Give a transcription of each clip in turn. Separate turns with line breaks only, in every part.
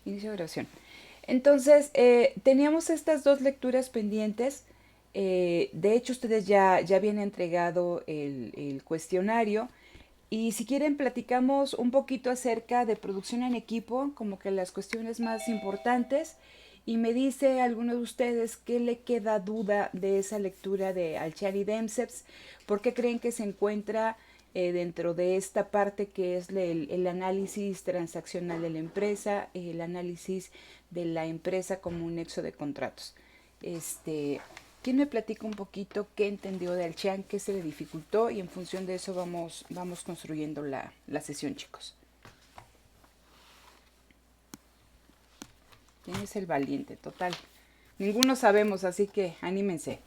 Inicio de grabación. Entonces, teníamos estas dos lecturas pendientes. De hecho, ustedes ya habían entregado el cuestionario. Y si quieren, platicamos un poquito acerca de producción en equipo, como que las cuestiones más importantes. Y me dice alguno de ustedes qué le queda duda de esa lectura de Alchari Demseps, por qué creen que se encuentra dentro de esta parte que es el análisis transaccional de la empresa, el análisis de la empresa como un nexo de contratos. Este, ¿Quién me platica un poquito qué entendió de Alchan, qué se le dificultó? Y en función de eso vamos construyendo la sesión, chicos. ¿Quién es el valiente? Total. Ninguno sabemos, así que anímense.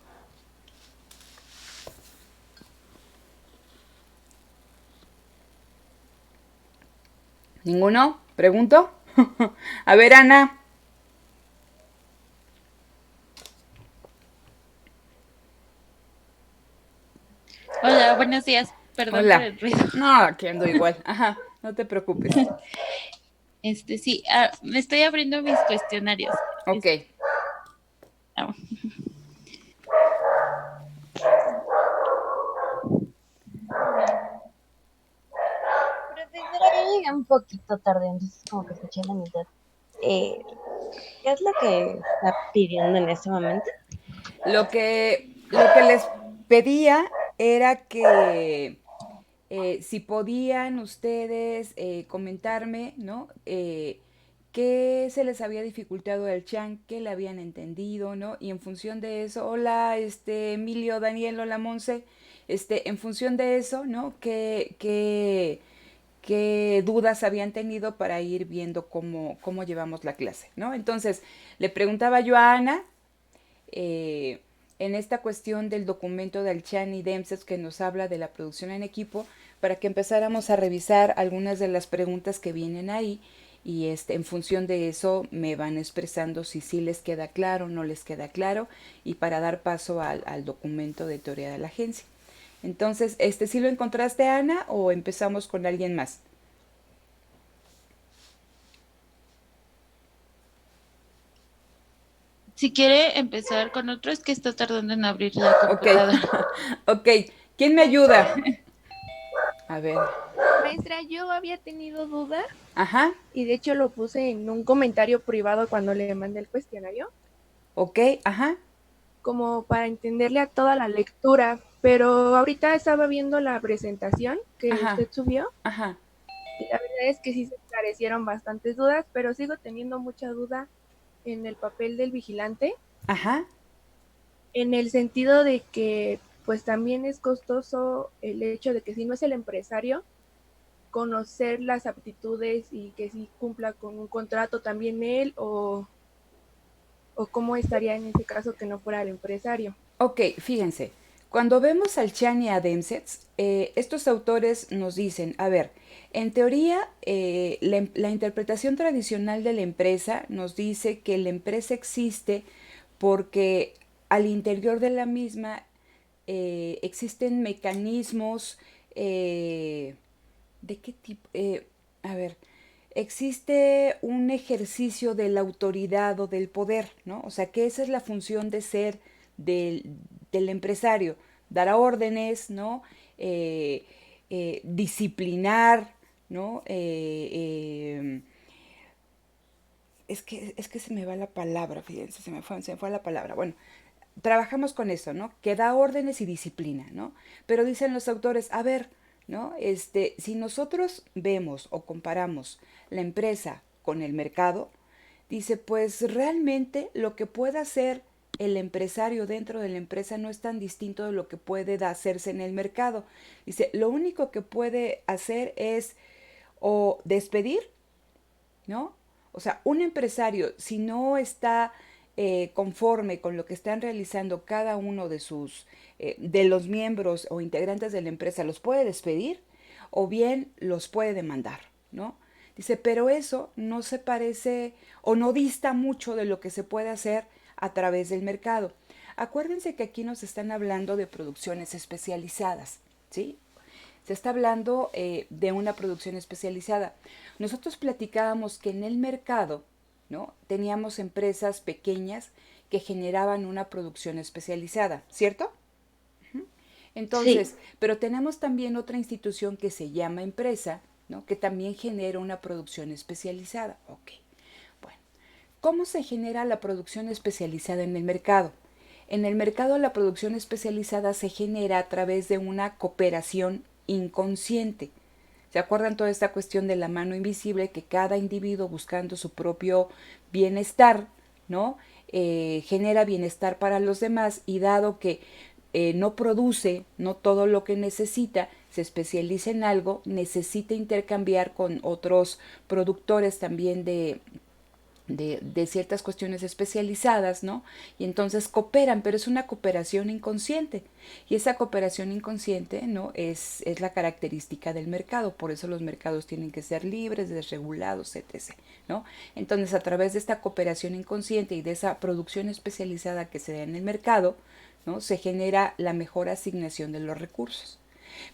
¿Ninguno? ¿Pregunto? A ver, Ana.
Hola, buenos días. Perdón por
Hola.
el ruido.
No, aquí ando igual. Ajá, no te preocupes.
Sí, me estoy abriendo mis cuestionarios.
Ok.
Es- ah,
Profesora, yo llegué un poquito tarde, entonces como que escuché la mitad. Eh, ¿Qué es lo que está pidiendo en este momento?
Lo que les pedía era que si podían ustedes comentarme, ¿no? ¿Qué se les había dificultado al Chan? ¿Qué le habían entendido, ¿no? Y en función de eso, hola, Emilio, Daniel, hola, Monse, en función de eso, ¿no? ¿Qué dudas habían tenido para ir viendo cómo llevamos la clase, ¿no? Entonces, le preguntaba yo a Ana, eh, en esta cuestión del documento de Alchan y Demses que nos habla de la producción en equipo, para que empezáramos a revisar algunas de las preguntas que vienen ahí y en función de eso me van expresando si sí les queda claro o no les queda claro y para dar paso al documento de teoría de la agencia. Entonces, ¿sí lo encontraste, Ana, o empezamos con alguien más?
si quiere empezar con otro, es que está tardando en abrir la
Ok,
computadora.
ok. ¿Quién me ayuda? A ver.
Maestra, yo había tenido duda
Ajá,
y de hecho lo puse en un comentario privado cuando le mandé el cuestionario,
ok, ajá,
como para entenderle a toda la lectura, pero ahorita estaba viendo la presentación que
ajá,
usted subió
ajá.
y la verdad es que sí se esclarecieron bastantes dudas, pero sigo teniendo mucha duda en el papel del vigilante,
Ajá,
en el sentido de que pues también es costoso el hecho de que si no es el empresario, conocer las aptitudes y que si cumpla con un contrato también él o cómo estaría en ese caso que no fuera el empresario.
ok, fíjense, cuando vemos al Chan y a Demsetz, estos autores nos dicen, a ver, en teoría, la interpretación tradicional de la empresa nos dice que la empresa existe porque al interior de la misma existen mecanismos ¿de qué tipo? A ver, existe un ejercicio de la autoridad o del poder, ¿no? O sea, que esa es la función de ser del empresario, dar órdenes, ¿no? Eh, Disciplinar, ¿no? Es que se me va la palabra, fíjense, se me fue la palabra. Bueno, trabajamos con eso, ¿no? Que da órdenes y disciplina, ¿no? Pero dicen los autores, a ver, ¿no? Si nosotros vemos o comparamos la empresa con el mercado, dice, pues realmente lo que puede hacer el empresario dentro de la empresa no es tan distinto de lo que puede hacerse en el mercado. Dice, lo único que puede hacer es o despedir, ¿no? O sea, un empresario, si no está conforme con lo que están realizando cada uno de los miembros o integrantes de la empresa, los puede despedir o bien los puede demandar, ¿no? Dice, pero eso no se parece o no dista mucho de lo que se puede hacer a través del mercado. Acuérdense que aquí nos están hablando de producciones especializadas, ¿sí? Se está hablando de una producción especializada. Nosotros platicábamos que en el mercado ¿no? Teníamos empresas pequeñas que generaban una producción especializada, ¿cierto?
Sí,
Entonces, pero tenemos también otra institución que se llama empresa, ¿no? Que también genera una producción especializada. Ok, bueno. ¿Cómo se genera la producción especializada en el mercado? En el mercado la producción especializada se genera a través de una cooperación inconsciente. ¿Se acuerdan toda esta cuestión de la mano invisible que cada individuo buscando su propio bienestar, ¿no? Genera bienestar para los demás y dado que no produce no todo lo que necesita, se especializa en algo, necesita intercambiar con otros productores también de ciertas cuestiones especializadas, ¿no? Y entonces cooperan, pero es una cooperación inconsciente. Y esa cooperación inconsciente, ¿no? Es la característica del mercado. Por eso los mercados tienen que ser libres, desregulados, etc., ¿no? Entonces, a través de esta cooperación inconsciente y de esa producción especializada que se da en el mercado, ¿no? Se genera la mejor asignación de los recursos.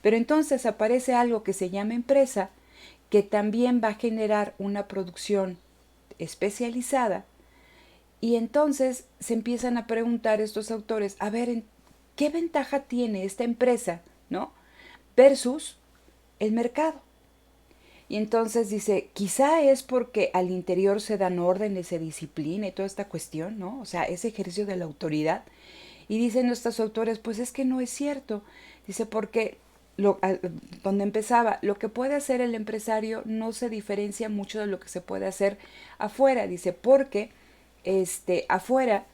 Pero entonces aparece algo que se llama empresa, que también va a generar una producción especializada y entonces se empiezan a preguntar estos autores, a ver, ¿qué ventaja tiene esta empresa, ¿no? Versus el mercado. Y entonces dice, quizá es porque al interior se dan órdenes, se disciplina y toda esta cuestión, ¿no? O sea, ese ejercicio de la autoridad. Y dicen nuestros autores, pues es que no es cierto. Dice, porque donde empezaba, lo que puede hacer el empresario no se diferencia mucho de lo que se puede hacer afuera. Dice, porque afuera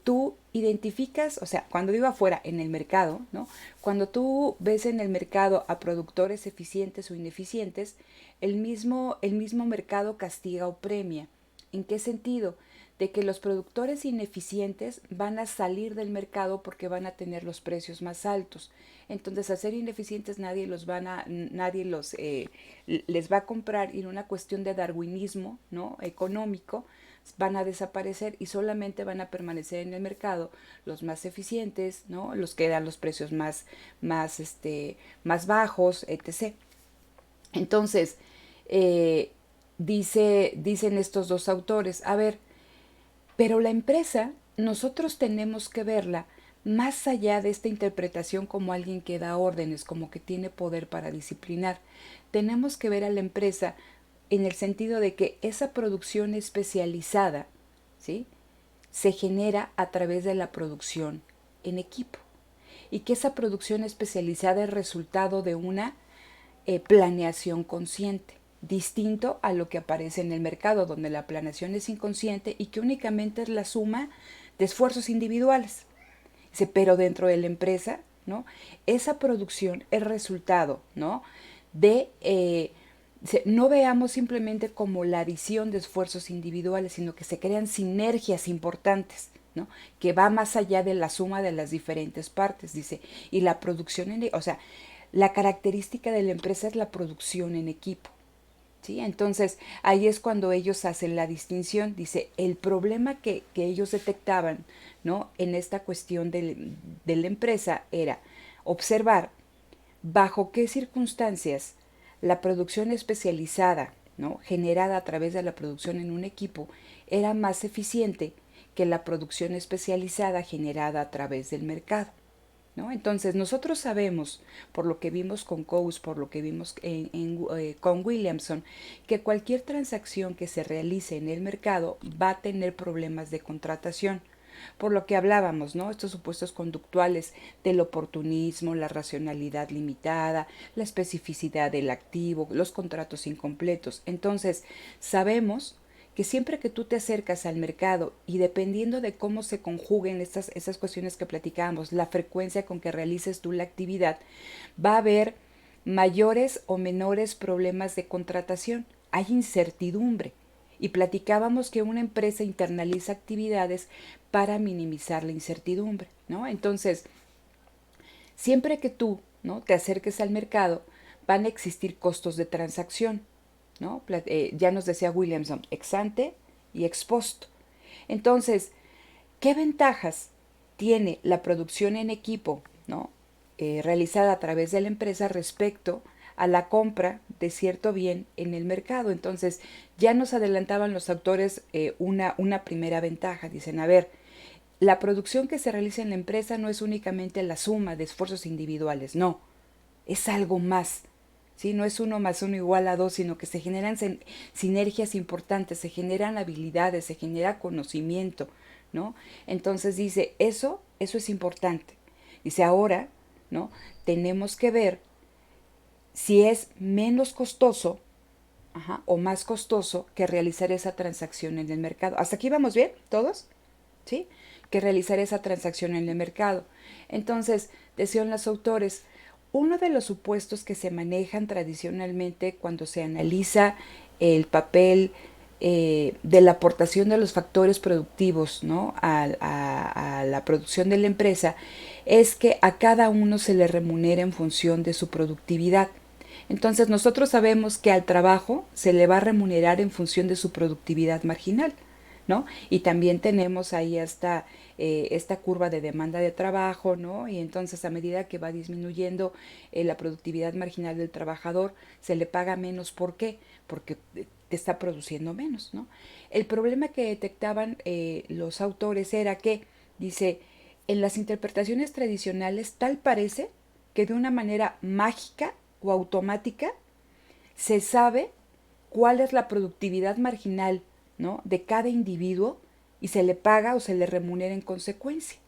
tú identificas, o sea, cuando digo afuera, en el mercado, ¿no? Cuando tú ves en el mercado a productores eficientes o ineficientes, el mismo mercado castiga o premia. ¿En qué sentido? De que los productores ineficientes van a salir del mercado porque van a tener los precios más altos. Entonces, al ser ineficientes nadie les va a comprar y en una cuestión de darwinismo, ¿no? Económico, van a desaparecer y solamente van a permanecer en el mercado los más eficientes, ¿no? Los que dan los precios más bajos, etc. Entonces, eh, dicen estos dos autores, a ver, pero la empresa, nosotros tenemos que verla más allá de esta interpretación como alguien que da órdenes, como que tiene poder para disciplinar. Tenemos que ver a la empresa en el sentido de que esa producción especializada, ¿sí? Se genera a través de la producción en equipo y que esa producción especializada es resultado de una planeación consciente, distinto a lo que aparece en el mercado, donde la planeación es inconsciente y que únicamente es la suma de esfuerzos individuales. Dice, pero dentro de la empresa, ¿no? Esa producción es resultado, ¿no? De no veamos simplemente como la adición de esfuerzos individuales, sino que se crean sinergias importantes, ¿no? Que va más allá de la suma de las diferentes partes, dice, y la producción, o sea, la característica de la empresa es la producción en equipo. ¿Sí? Entonces, ahí es cuando ellos hacen la distinción. Dice, el problema que ellos detectaban, ¿no? En esta cuestión de la empresa era observar bajo qué circunstancias la producción especializada, ¿no? Generada a través de la producción en un equipo era más eficiente que la producción especializada generada a través del mercado. ¿No? Entonces, nosotros sabemos, por lo que vimos con Coase, por lo que vimos con Williamson, que cualquier transacción que se realice en el mercado va a tener problemas de contratación. Por lo que hablábamos, ¿no? Estos supuestos conductuales del oportunismo, la racionalidad limitada, la especificidad del activo, los contratos incompletos. Entonces, sabemos que siempre que tú te acercas al mercado y dependiendo de cómo se conjuguen estas cuestiones que platicábamos, la frecuencia con que realices tú la actividad, va a haber mayores o menores problemas de contratación. Hay incertidumbre. Y platicábamos que una empresa internaliza actividades para minimizar la incertidumbre, ¿no? Entonces, siempre que tú, ¿no? Te acerques al mercado, van a existir costos de transacción, ¿no? Ya nos decía Williamson, ex ante y ex post. Entonces, ¿qué ventajas tiene la producción en equipo, ¿no? Realizada a través de la empresa respecto a la compra de cierto bien en el mercado. Entonces ya nos adelantaban los autores una primera ventaja. Dicen, a ver, la producción que se realiza en la empresa no es únicamente la suma de esfuerzos individuales, no, es algo más. ¿Sí? No es 1 más 1 igual a 2, sino que se generan sinergias importantes, se generan habilidades, se genera conocimiento, ¿no? Entonces dice, eso es importante. Dice, ahora, ¿no? Tenemos que ver si es menos costoso, o más costoso que realizar esa transacción en el mercado. ¿Hasta aquí vamos bien, todos? ¿Sí? Que realizar esa transacción en el mercado. Entonces, decían los autores, uno de los supuestos que se manejan tradicionalmente cuando se analiza el papel de la aportación de los factores productivos, ¿no? a la producción de la empresa es que a cada uno se le remunera en función de su productividad. Entonces nosotros sabemos que al trabajo se le va a remunerar en función de su productividad marginal, ¿no? Y también tenemos ahí esta curva de demanda de trabajo, ¿no? Y entonces a medida que va disminuyendo la productividad marginal del trabajador, se le paga menos. ¿Por qué? Porque te está produciendo menos, ¿no? El problema que detectaban los autores era que, dice, en las interpretaciones tradicionales tal parece que de una manera mágica o automática se sabe cuál es la productividad marginal, ¿no? de cada individuo y se le paga o se le remunera en consecuencia.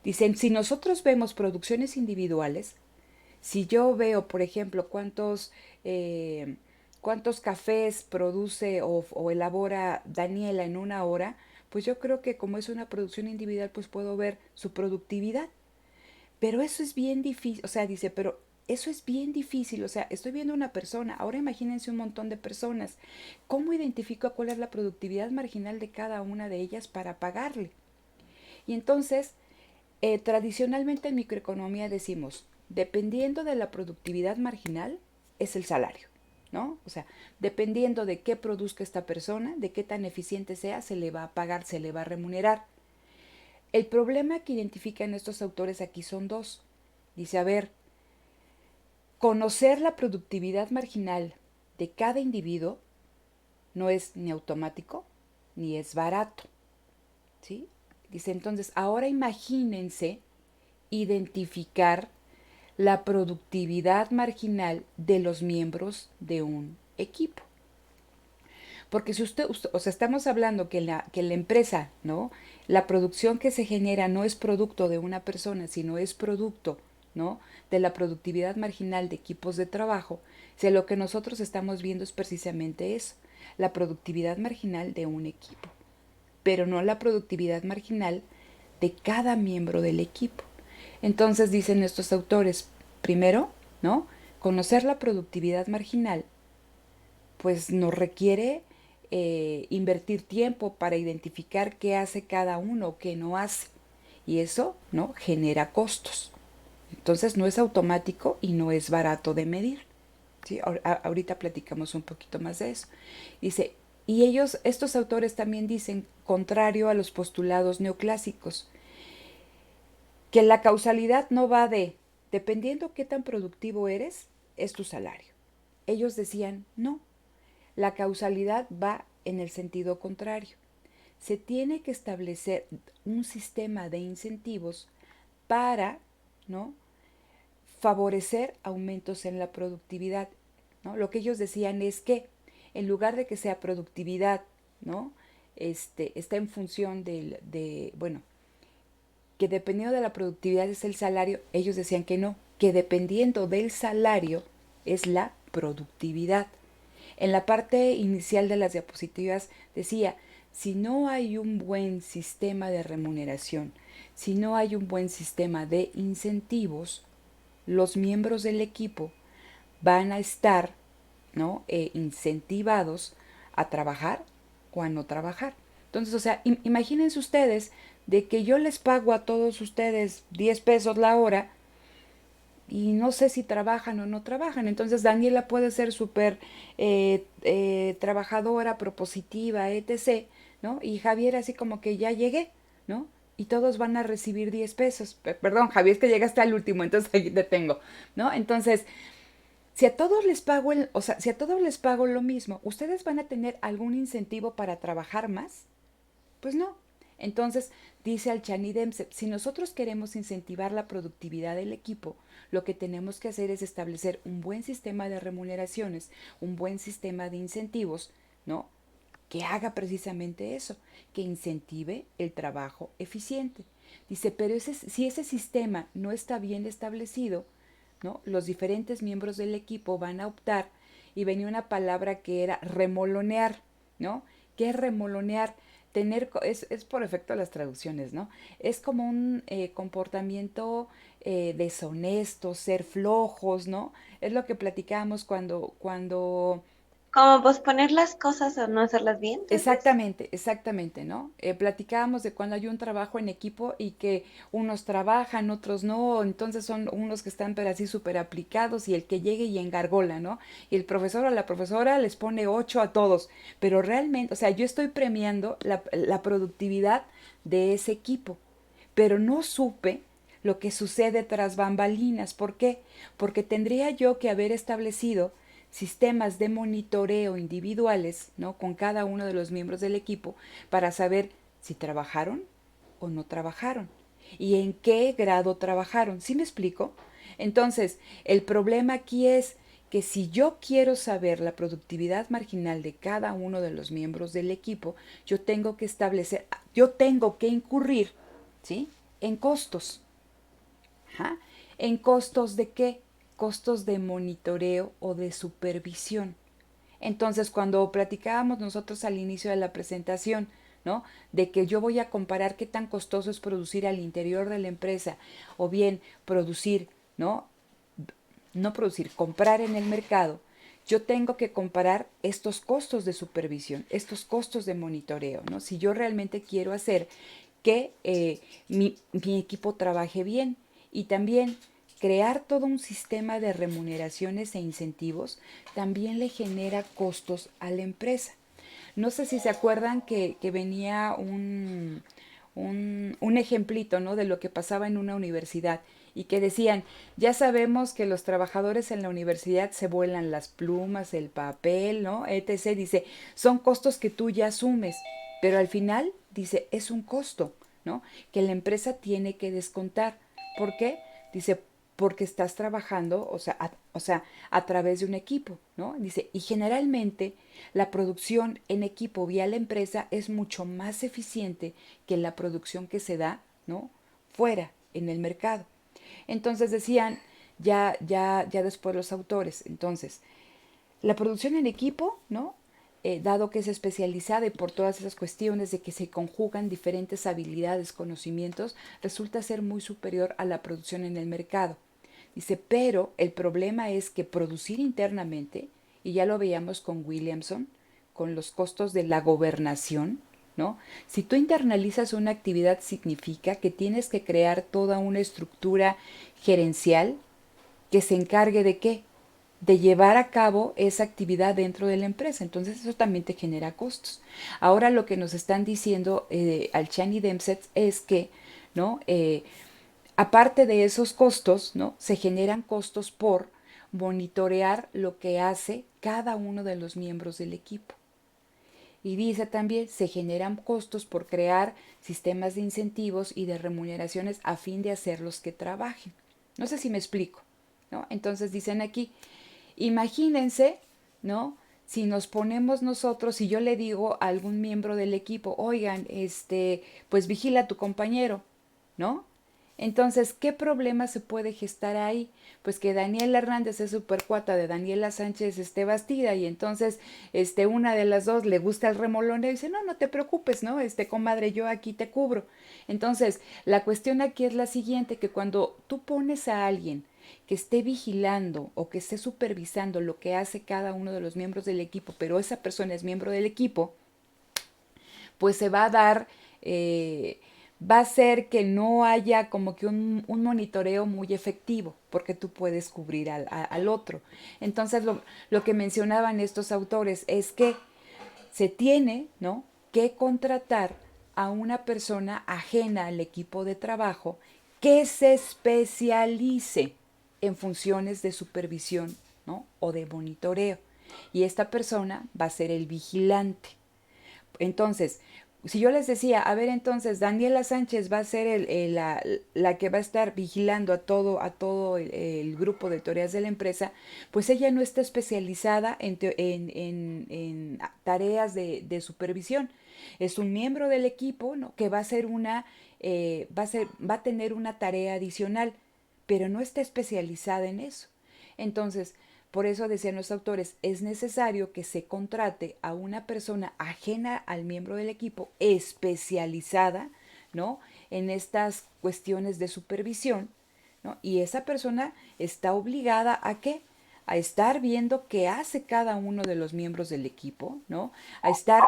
Dicen, si nosotros vemos producciones individuales, si yo veo, por ejemplo, cuántos cafés produce o elabora Daniela en una hora, pues yo creo que como es una producción individual, pues puedo ver su productividad. Pero eso es bien difícil, o sea, dice, pero eso es bien difícil, o sea, estoy viendo una persona, ahora imagínense un montón de personas. ¿Cómo identifico cuál es la productividad marginal de cada una de ellas para pagarle? Y entonces, tradicionalmente en microeconomía decimos, dependiendo de la productividad marginal, es el salario, ¿no? O sea, dependiendo de qué produzca esta persona, de qué tan eficiente sea, se le va a pagar, se le va a remunerar. El problema que identifican estos autores aquí son dos. Dice, a ver, conocer la productividad marginal de cada individuo no es ni automático ni es barato, ¿sí? Dice, entonces, ahora imagínense identificar la productividad marginal de los miembros de un equipo. Porque si o sea, estamos hablando que la empresa, ¿no? La producción que se genera no es producto de una persona, sino es producto, ¿no? De la productividad marginal de equipos de trabajo. O sea, lo que nosotros estamos viendo es precisamente eso, la productividad marginal de un equipo, pero no la productividad marginal de cada miembro del equipo. Entonces dicen estos autores, primero, ¿no? Conocer la productividad marginal, pues nos requiere invertir tiempo para identificar qué hace cada uno, qué no hace. Y eso, ¿no? genera costos. Entonces no es automático y no es barato de medir. ¿Sí? Ahorita platicamos un poquito más de eso. Dice, y estos autores también dicen, contrario a los postulados neoclásicos, que la causalidad no va dependiendo qué tan productivo eres, es tu salario. Ellos decían, no, la causalidad va en el sentido contrario. Se tiene que establecer un sistema de incentivos para, ¿no? favorecer aumentos en la productividad, ¿no? Lo que ellos decían es que en lugar de que sea productividad, ¿no? Está en función bueno, que dependiendo de la productividad es el salario, ellos decían que no, que dependiendo del salario es la productividad. En la parte inicial de las diapositivas decía, si no hay un buen sistema de remuneración, si no hay un buen sistema de incentivos, los miembros del equipo van a estar, ¿no? incentivados a trabajar o a no trabajar. Entonces, o sea, imagínense ustedes de que yo les pago a todos ustedes 10 pesos la hora y no sé si trabajan o no trabajan. Entonces Daniela puede ser súper trabajadora, propositiva, etc., ¿no? Y Javier así como que ya llegué, ¿no? Y todos van a recibir 10 pesos. Perdón, Javier, es que llegaste al último, entonces ahí te tengo, ¿no? Entonces, Si a todos les pago o sea, si a todos les pago lo mismo, ¿ustedes van a tener algún incentivo para trabajar más? Pues no. Entonces, dice Alchani Dempsey, si nosotros queremos incentivar la productividad del equipo, lo que tenemos que hacer es establecer un buen sistema de remuneraciones, un buen sistema de incentivos, ¿no? Que haga precisamente eso, que incentive el trabajo eficiente. Dice, pero si ese sistema no está bien establecido, ¿no? Los diferentes miembros del equipo van a optar, y venía una palabra que era remolonear, ¿no? ¿Qué es remolonear? Es por efecto de las traducciones, ¿no? Es como un comportamiento deshonesto, ser flojos, ¿no? Es lo que platicábamos cuando
Como posponer las cosas o no hacerlas bien, tal vez.
exactamente, exactamente, ¿no? Platicábamos de cuando hay un trabajo en equipo y que unos trabajan, otros no, entonces son unos que están pero así súper aplicados y el que llegue y engargola, ¿no? Y el profesor o la profesora les pone 8 a todos, pero realmente, o sea, yo estoy premiando la productividad de ese equipo, pero no supe lo que sucede tras bambalinas. ¿Por qué? Porque tendría yo que haber establecido sistemas de monitoreo individuales, ¿no? Con cada uno de los miembros del equipo para saber si trabajaron o no trabajaron y en qué grado trabajaron. ¿Sí me explico? Entonces, el problema aquí es que si yo quiero saber la productividad marginal de cada uno de los miembros del equipo, yo tengo que incurrir, ¿sí? En costos. Ajá. ¿En costos de qué? Costos de monitoreo o de supervisión. Entonces, cuando platicábamos nosotros al inicio de la presentación, ¿no? De que yo voy a comparar qué tan costoso es producir al interior de la empresa o bien producir, ¿no? No producir, comprar en el mercado, yo tengo que comparar estos costos de supervisión, estos costos de monitoreo, ¿no? Si yo realmente quiero hacer que mi equipo trabaje bien y también crear todo un sistema de remuneraciones e incentivos también le genera costos a la empresa. No sé si se acuerdan que venía un ejemplito, ¿no? De lo que pasaba en una universidad y que decían, ya sabemos que los trabajadores en la universidad se vuelan las plumas, el papel, ¿no? etc. Dice, son costos que tú ya asumes, pero al final, dice, es un costo, ¿no? Que la empresa tiene que descontar. ¿Por qué? Dice, porque estás trabajando, a través de un equipo, ¿no? Dice, y generalmente la producción en equipo vía la empresa es mucho más eficiente que la producción que se da, ¿no? Fuera, en el mercado. Entonces decían, ya después los autores, entonces, la producción en equipo, ¿no? Dado que es especializada y por todas esas cuestiones de que se conjugan diferentes habilidades, conocimientos, resulta ser muy superior a la producción en el mercado. Dice, pero el problema es que producir internamente, y ya lo veíamos con Williamson, con los costos de la gobernación, ¿no? Si tú internalizas una actividad significa que tienes que crear toda una estructura gerencial que se encargue de qué? De llevar a cabo esa actividad dentro de la empresa. Entonces eso también te genera costos. Ahora lo que nos están diciendo Alchani Dempsey es que, ¿no? Aparte de esos costos, ¿no? Se generan costos por monitorear lo que hace cada uno de los miembros del equipo. Y dice también, se generan costos por crear sistemas de incentivos y de remuneraciones a fin de hacerlos que trabajen. No sé si me explico, ¿no? Entonces dicen aquí, imagínense, ¿no? Si nos ponemos nosotros, si yo le digo a algún miembro del equipo, oigan, pues vigila a tu compañero, ¿no? Entonces, ¿qué problema se puede gestar ahí? Pues que Daniela Hernández es super cuata de Daniela Sánchez Bastida y entonces una de las dos le gusta el remoloneo y dice, no, no te preocupes, ¿no? Comadre, yo aquí te cubro. Entonces, la cuestión aquí es la siguiente, que cuando tú pones a alguien que esté vigilando o que esté supervisando lo que hace cada uno de los miembros del equipo, pero esa persona es miembro del equipo, pues se va a dar, va a ser que no haya como que un monitoreo muy efectivo, porque tú puedes cubrir al otro. Entonces, lo que mencionaban estos autores es que se tiene, ¿no?, que contratar a una persona ajena al equipo de trabajo que se especialice en funciones de supervisión, ¿no? O de monitoreo. Y esta persona va a ser el vigilante. Entonces, si yo les decía, a ver, entonces Daniela Sánchez va a ser la que va a estar vigilando a todo el grupo de teorías de la empresa, pues ella no está especializada en tareas de supervisión. Es un miembro del equipo, ¿no? Que va a ser va a tener una tarea adicional, pero no está especializada en eso. Entonces, por eso decían los autores, es necesario que se contrate a una persona ajena al miembro del equipo, especializada, ¿no? En estas cuestiones de supervisión, ¿no? Y esa persona está obligada a ¿qué? A estar viendo qué hace cada uno de los miembros del equipo, ¿no? A estar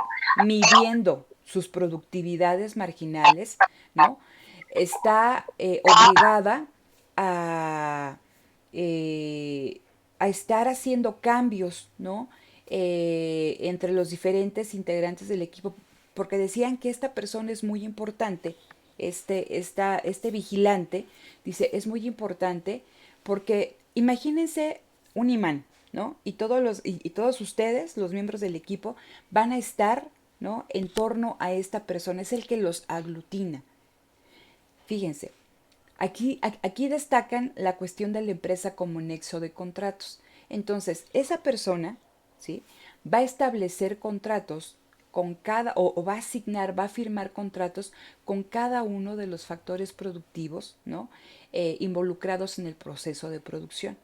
midiendo sus productividades marginales, ¿no? Está obligada a, eh, a estar haciendo cambios, ¿no? Entre los diferentes integrantes del equipo, porque decían que esta persona es muy importante, este vigilante, dice, es muy importante porque imagínense un imán, ¿no? Y todos ustedes, los miembros del equipo, van a estar, ¿no? En torno a esta persona, es el que los aglutina. Fíjense, aquí destacan la cuestión de la empresa como nexo de contratos. Entonces, esa persona, ¿sí? Va a establecer contratos con o va a asignar, va a firmar contratos con cada uno de los factores productivos, ¿no? Involucrados en el proceso de producción.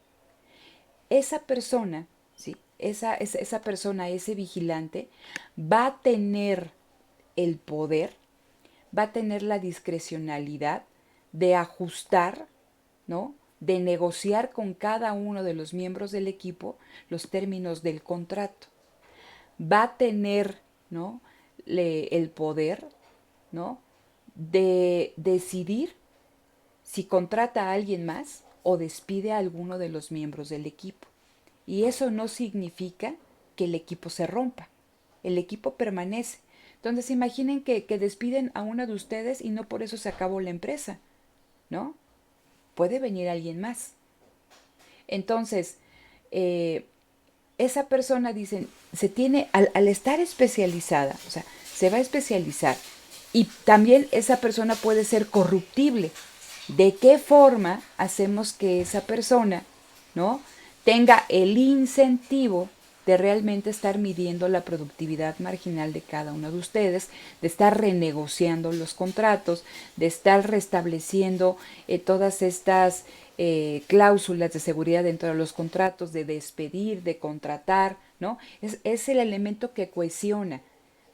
Esa persona, ¿sí? Esa persona, ese vigilante, va a tener el poder, va a tener la discrecionalidad de ajustar, ¿no? De negociar con cada uno de los miembros del equipo los términos del contrato. Va a tener, ¿no? El poder, ¿no? De decidir si contrata a alguien más o despide a alguno de los miembros del equipo. Y eso no significa que el equipo se rompa. El equipo permanece. Entonces imaginen que despiden a uno de ustedes y no por eso se acabó la empresa, ¿no? Puede venir alguien más. Entonces, eh, esa persona, dicen, al estar especializada, o sea, se va a especializar y también esa persona puede ser corruptible. ¿De qué forma hacemos que esa persona, ¿no? Tenga el incentivo de realmente estar midiendo la productividad marginal de cada uno de ustedes, de estar renegociando los contratos, de estar restableciendo todas estas cláusulas de seguridad dentro de los contratos, de despedir, de contratar, ¿no? Es el elemento que cohesiona,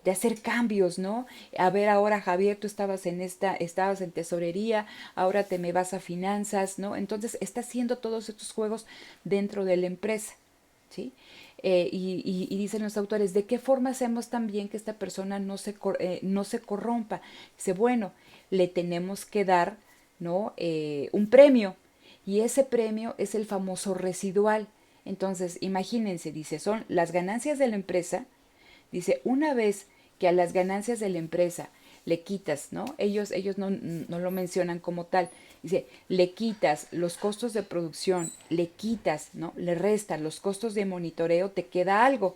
de hacer cambios, ¿no? A ver, ahora Javier, tú estabas en tesorería, ahora te me vas a finanzas, ¿no? Entonces está haciendo todos estos juegos dentro de la empresa, ¿sí? Y dicen los autores, ¿de qué forma hacemos también que esta persona no se corrompa? Dice, bueno, le tenemos que dar, ¿no? Un premio, y ese premio es el famoso residual. Entonces, imagínense, dice, son las ganancias de la empresa. Dice, una vez que a las ganancias de la empresa le quitas, ¿no? Ellos no lo mencionan como tal. Dice, le quitas los costos de producción, le quitas, ¿no? Le restas los costos de monitoreo, te queda algo.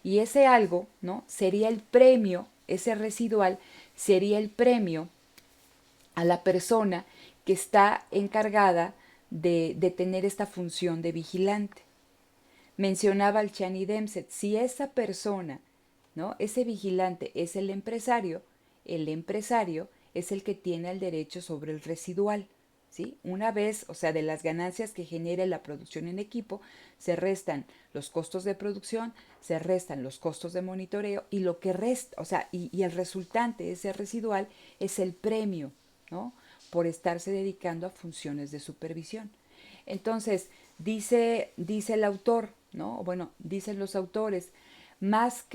Y ese algo, ¿no? Sería el premio, ese residual sería el premio a la persona que está encargada de tener esta función de vigilante. Mencionaba al Chani Demset, si esa persona, ¿no? Ese vigilante es el empresario es el que tiene el derecho sobre el residual, ¿sí? Una vez, o sea, de las ganancias que genere la producción en equipo, se restan los costos de producción, se restan los costos de monitoreo y lo que resta, o sea, y el resultante, ese residual, es el premio, ¿no? Por estarse dedicando a funciones de supervisión. Entonces, dice el autor, ¿no? Bueno, dicen los autores, más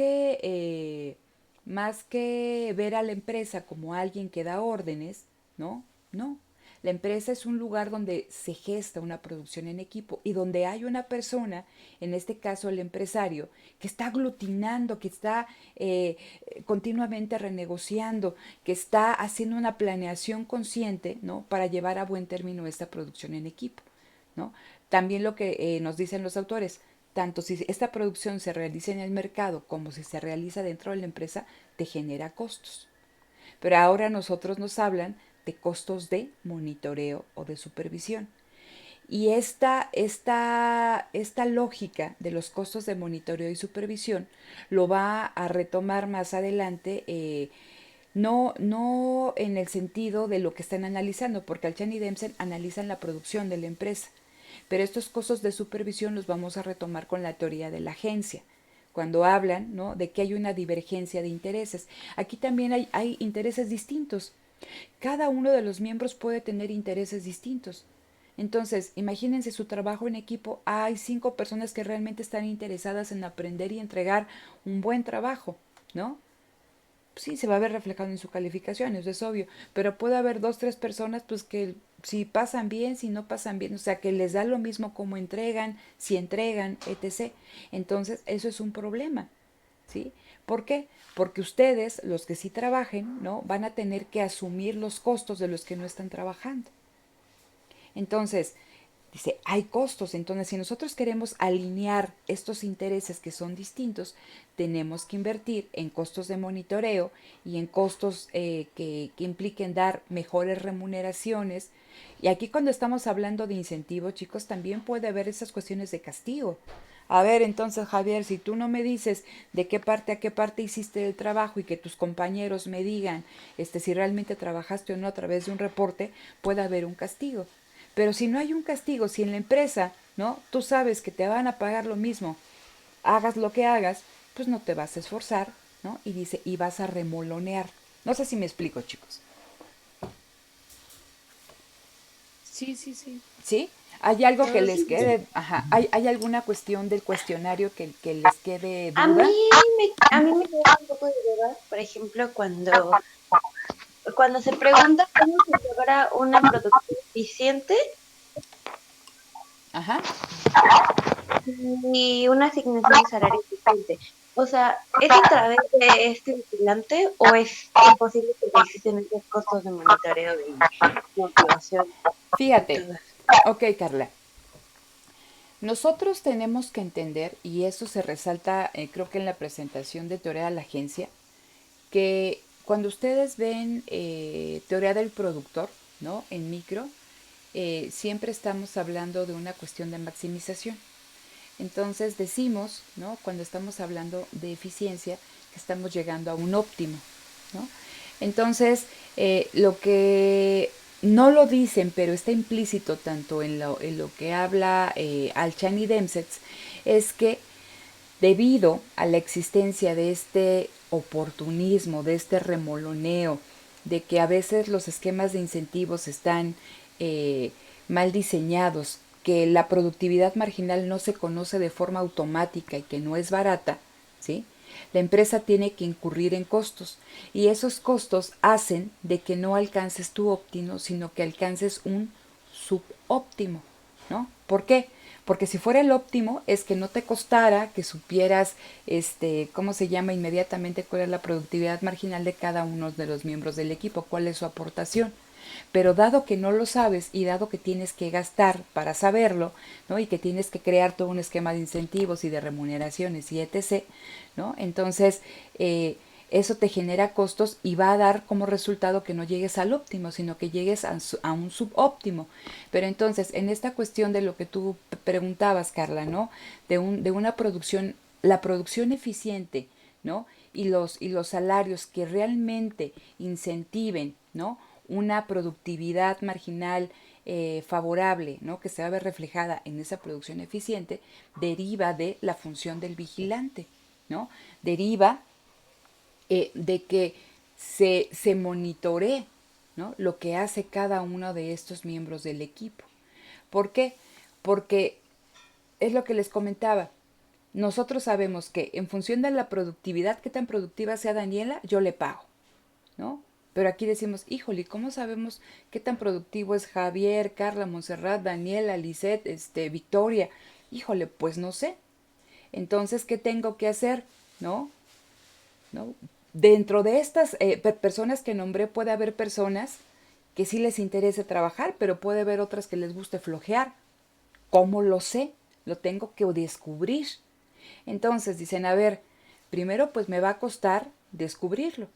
más que ver a la empresa como alguien que da órdenes, ¿no? No. La empresa es un lugar donde se gesta una producción en equipo y donde hay una persona, en este caso el empresario, que está aglutinando, que está continuamente renegociando, que está haciendo una planeación consciente, ¿no? Para llevar a buen término esta producción en equipo, ¿no? también lo que nos dicen los autores, tanto si esta producción se realiza en el mercado como si se realiza dentro de la empresa, te genera costos. Pero ahora nosotros nos hablan de costos de monitoreo o de supervisión. Y esta lógica de los costos de monitoreo y supervisión lo va a retomar más adelante, no en el sentido de lo que están analizando, porque Alchan y Dempsey analizan la producción de la empresa, pero estos costos de supervisión los vamos a retomar con la teoría de la agencia, cuando hablan, ¿no?, de que hay una divergencia de intereses. Aquí también hay intereses distintos. Cada uno de los miembros puede tener intereses distintos. Entonces, imagínense su trabajo en equipo. Hay 5 personas que realmente están interesadas en aprender y entregar un buen trabajo, ¿no? Sí, se va a ver reflejado en su calificación, eso es obvio, pero puede haber 2, 3 personas, pues que si pasan bien, si no pasan bien, o sea, que les da lo mismo cómo entregan, si entregan, etc. Entonces, eso es un problema, ¿sí? ¿Por qué? Porque ustedes, los que sí trabajen, ¿no?, van a tener que asumir los costos de los que no están trabajando. Entonces, dice, hay costos. Entonces, si nosotros queremos alinear estos intereses que son distintos, tenemos que invertir en costos de monitoreo y en costos que impliquen dar mejores remuneraciones. Y aquí cuando estamos hablando de incentivo, chicos, también puede haber esas cuestiones de castigo. A ver, entonces, Javier, si tú no me dices de qué parte a qué parte hiciste el trabajo y que tus compañeros me digan si realmente trabajaste o no a través de un reporte, puede haber un castigo. Pero si no hay un castigo, si en la empresa, ¿no?, tú sabes que te van a pagar lo mismo, hagas lo que hagas, pues no te vas a esforzar, ¿no? Y dice, y vas a remolonear. No sé si me explico, chicos.
Sí, sí, sí.
¿Sí? ¿Hay algo que
Todo
les
sí.
quede? Ajá. ¿Hay alguna cuestión del cuestionario que les quede
A
duda?
mí a mí me queda un poco de duda, por ejemplo, cuando se pregunta cómo se logra una producción eficiente
Ajá.
y una asignación de salario eficiente. O sea, ¿es a través de este vigilante o es imposible que existen estos costos de monitoreo y motivación y
Fíjate.
todo eso?
Ok, Carla. Nosotros tenemos que entender, y eso se resalta creo que en la presentación de teoría de la agencia, que cuando ustedes ven teoría del productor, ¿no?, en micro, siempre estamos hablando de una cuestión de maximización. Entonces decimos, ¿no?, cuando estamos hablando de eficiencia, que estamos llegando a un óptimo, ¿no? Entonces, lo que no lo dicen, pero está implícito tanto en lo que habla Alchan y Demsetz, es que debido a la existencia de este oportunismo, de este remoloneo, de que a veces los esquemas de incentivos están eh, mal diseñados, que la productividad marginal no se conoce de forma automática y que no es barata, ¿sí?, la empresa tiene que incurrir en costos y esos costos hacen de que no alcances tu óptimo, sino que alcances un subóptimo, ¿no? ¿Por qué? Porque si fuera el óptimo es que no te costara que supieras, ¿cómo se llama? Inmediatamente cuál es la productividad marginal de cada uno de los miembros del equipo, cuál es su aportación. Pero dado que no lo sabes y dado que tienes que gastar para saberlo, ¿no?, y que tienes que crear todo un esquema de incentivos y de remuneraciones y etc., ¿no?, entonces eso te genera costos y va a dar como resultado que no llegues al óptimo, sino que llegues a un subóptimo. Pero entonces, en esta cuestión de lo que tú preguntabas, Carla, ¿no?, de una producción, la producción eficiente, ¿no?, y los salarios que realmente incentiven, ¿no?, una productividad marginal favorable, ¿no?, que se va a ver reflejada en esa producción eficiente, deriva de la función del vigilante, ¿no? Deriva de que se monitoree, ¿no?, lo que hace cada uno de estos miembros del equipo. ¿Por qué? Porque es lo que les comentaba. Nosotros sabemos que en función de la productividad, qué tan productiva sea Daniela, yo le pago, ¿no? Pero aquí decimos, híjole, ¿cómo sabemos qué tan productivo es Javier, Carla, Montserrat, Daniela, Lisette, Victoria? Híjole, pues no sé. Entonces, ¿qué tengo que hacer? ¿No? ¿No? Dentro de estas personas que nombré puede haber personas que sí les interese trabajar, pero puede haber otras que les guste flojear. ¿Cómo lo sé? Lo tengo que descubrir. Entonces dicen, a ver, primero pues me va a costar descubrirlo,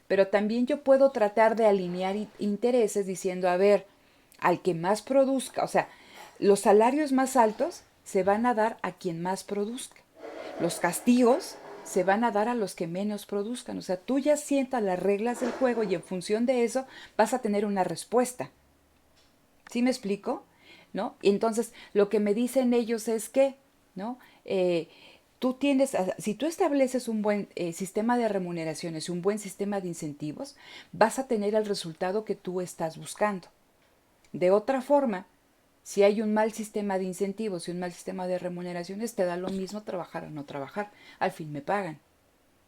pero también yo puedo tratar de alinear intereses diciendo, a ver, al que más produzca, o sea, los salarios más altos se van a dar a quien más produzca. Los castigos se van a dar a los que menos produzcan. O sea, tú ya sientas las reglas del juego y en función de eso vas a tener una respuesta. ¿Sí me explico? ¿No? Y entonces lo que me dicen ellos es que, ¿no? Tú tienes, si tú estableces un buen sistema de remuneraciones y un buen sistema de incentivos, vas a tener el resultado que tú estás buscando. De otra forma, si hay un mal sistema de incentivos y un mal sistema de remuneraciones, te da lo mismo trabajar o no trabajar. Al fin me pagan,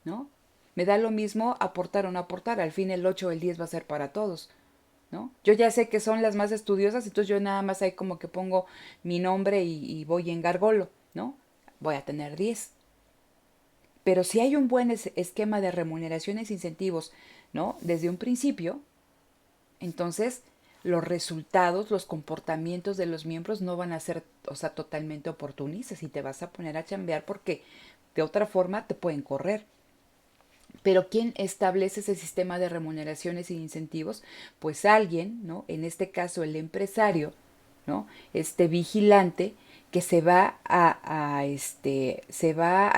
¿no? Me da lo mismo aportar o no aportar. Al fin el 8 o el 10 va a ser para todos, ¿no? Yo ya sé que son las más estudiosas, entonces yo nada más ahí como que pongo mi nombre y voy en gargolo, ¿no? Voy a tener 10. Pero si hay un buen esquema de remuneraciones e incentivos, ¿no? Desde un principio, entonces los resultados, los comportamientos de los miembros no van a ser, o sea, totalmente oportunistas y te vas a poner a chambear porque de otra forma te pueden correr. Pero ¿quién establece ese sistema de remuneraciones y incentivos? Pues alguien, ¿no? En este caso el empresario, ¿no? Este vigilante que se va a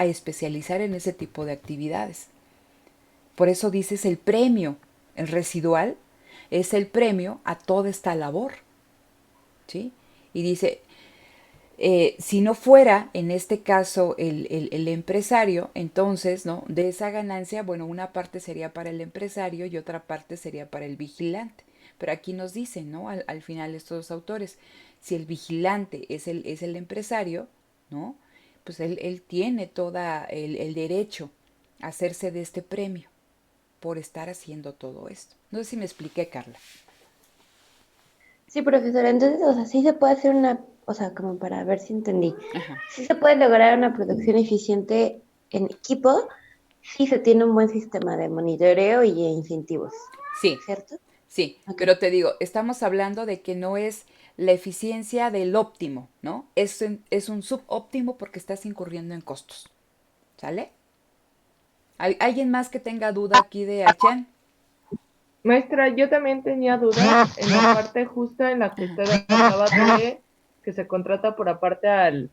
especializar en ese tipo de actividades. Por eso dices el premio, el residual es el premio a toda esta labor, ¿sí? Y dice, si no fuera, en este caso, el empresario, entonces, ¿no? De esa ganancia, bueno, una parte sería para el empresario y otra parte sería para el vigilante. Pero aquí nos dicen, ¿no? Al final estos dos autores, si el vigilante es el empresario, ¿no? Pues él tiene todo el derecho a hacerse de este premio por estar haciendo todo esto. No sé si me expliqué, Carla.
Sí, profesora, entonces, o sea, sí se puede hacer una, o sea, como para ver si entendí,
Ajá.
sí se puede lograr una producción eficiente en equipo si se tiene un buen sistema de monitoreo y incentivos,
Sí,
¿cierto?
sí,
Ok.
pero te digo, estamos hablando de que no es la eficiencia del óptimo, ¿no? Es un subóptimo porque estás incurriendo en costos. ¿Sale? ¿Alguien más que tenga duda aquí de Archan?
Maestra, yo también tenía dudas en la parte justa en la que
Ajá.
usted hablaba de que se contrata por aparte al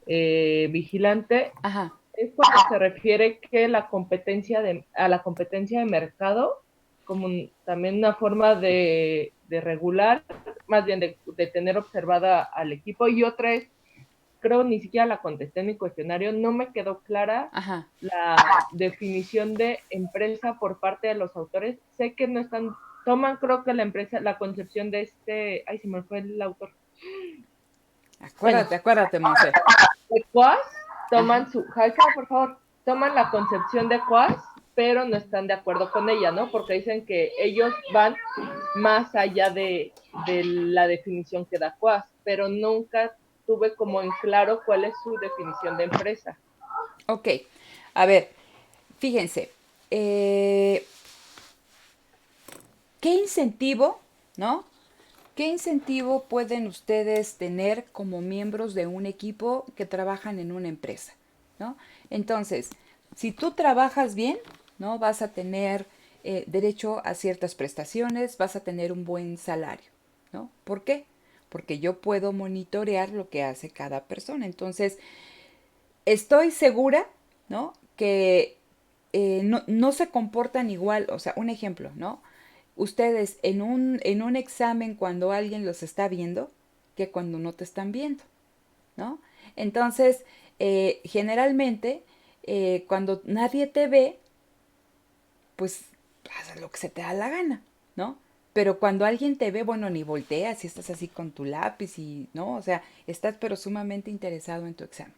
vigilante.
Ajá.
Es cuando se refiere que la competencia a la competencia de mercado, como también una forma de regular, más bien de tener observada al equipo. Y otra es, creo ni siquiera la contesté en mi cuestionario, no me quedó clara
Ajá.
la definición de empresa por parte de los autores. Sé que no están, toman creo que la empresa, la concepción de ay, se me fue el autor. Bueno,
Acuérdate, Monse.
de Quas,
Ajá.
toman por favor, toman la concepción de Quas, pero no están de acuerdo con ella, ¿no? Porque dicen que ellos van más allá de la definición que da Quas, pero nunca tuve como en claro cuál es su definición de empresa.
Ok. A ver, fíjense. ¿Qué incentivo, no? ¿Qué incentivo pueden ustedes tener como miembros de un equipo que trabajan en una empresa? ¿No? Entonces, si tú trabajas bien, ¿no? Vas a tener derecho a ciertas prestaciones, vas a tener un buen salario, ¿no? ¿Por qué? Porque yo puedo monitorear lo que hace cada persona. Entonces, estoy segura, ¿no? Que no se comportan igual, o sea, un ejemplo, ¿no? Ustedes en un examen cuando alguien los está viendo que cuando no te están viendo, ¿no? Entonces, generalmente, cuando nadie te ve, pues haces lo que se te da la gana, ¿no? Pero cuando alguien te ve, bueno, ni volteas y estás así con tu lápiz y, ¿no? O sea, estás pero sumamente interesado en tu examen.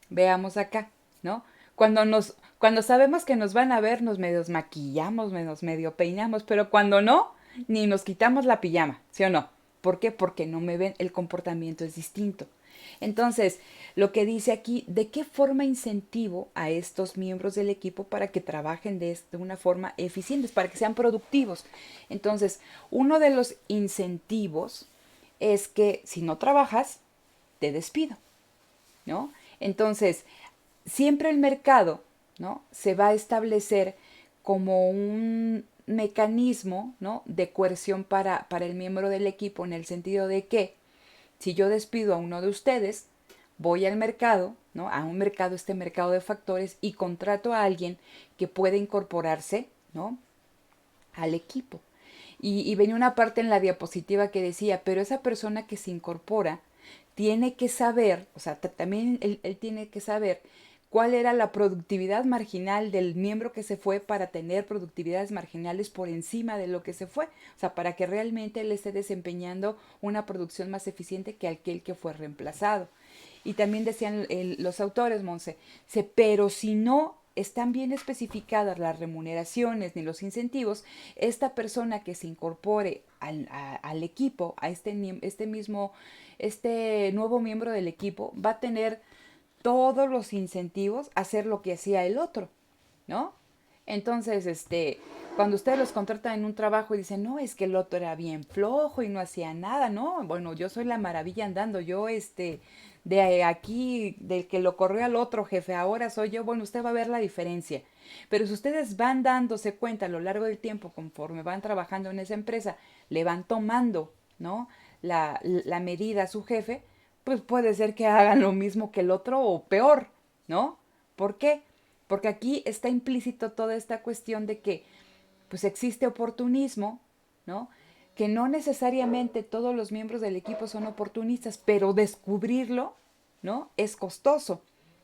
Veamos acá, ¿no? Cuando sabemos que nos van a ver, nos medio maquillamos, nos medio peinamos, pero cuando no, ni nos quitamos la pijama, ¿sí o no? ¿Por qué? Porque no me ven, el comportamiento es distinto. Entonces, lo que dice aquí, ¿de qué forma incentivo a estos miembros del equipo para que trabajen de una forma eficiente, para que sean productivos? Entonces, uno de los incentivos es que si no trabajas, te despido, ¿no? Entonces, siempre el mercado, ¿no? Se va a establecer como un mecanismo, ¿no? De coerción para el miembro del equipo, en el sentido de que si yo despido a uno de ustedes, voy al mercado, ¿no? A un mercado, este mercado de factores, y contrato a alguien que pueda incorporarse, ¿no? Al equipo. Y venía una parte en la diapositiva que decía, pero esa persona que se incorpora tiene que saber, o sea, también él tiene que saber cuál era la productividad marginal del miembro que se fue para tener productividades marginales por encima de lo que se fue, o sea, para que realmente él esté desempeñando una producción más eficiente que aquel que fue reemplazado. Y también decían los autores, Monse, pero si no están bien especificadas las remuneraciones ni los incentivos, esta persona que se incorpore al equipo, a este nuevo miembro del equipo, va a tener todos los incentivos a hacer lo que hacía el otro, ¿no? Entonces, cuando ustedes los contratan en un trabajo y dicen, no, es que el otro era bien flojo y no hacía nada, ¿no? Bueno, yo soy la maravilla andando, yo, de aquí, del que lo corrió al otro jefe, ahora soy yo, bueno, usted va a ver la diferencia. Pero si ustedes van dándose cuenta a lo largo del tiempo, conforme van trabajando en esa empresa, le van tomando, ¿no? La medida a su jefe, pues puede ser que hagan lo mismo que el otro o peor, ¿no? ¿Por qué? Porque aquí está implícito toda esta cuestión de que pues existe oportunismo, ¿no? Que no necesariamente todos los miembros del equipo son oportunistas, pero descubrirlo, ¿no? Es costoso.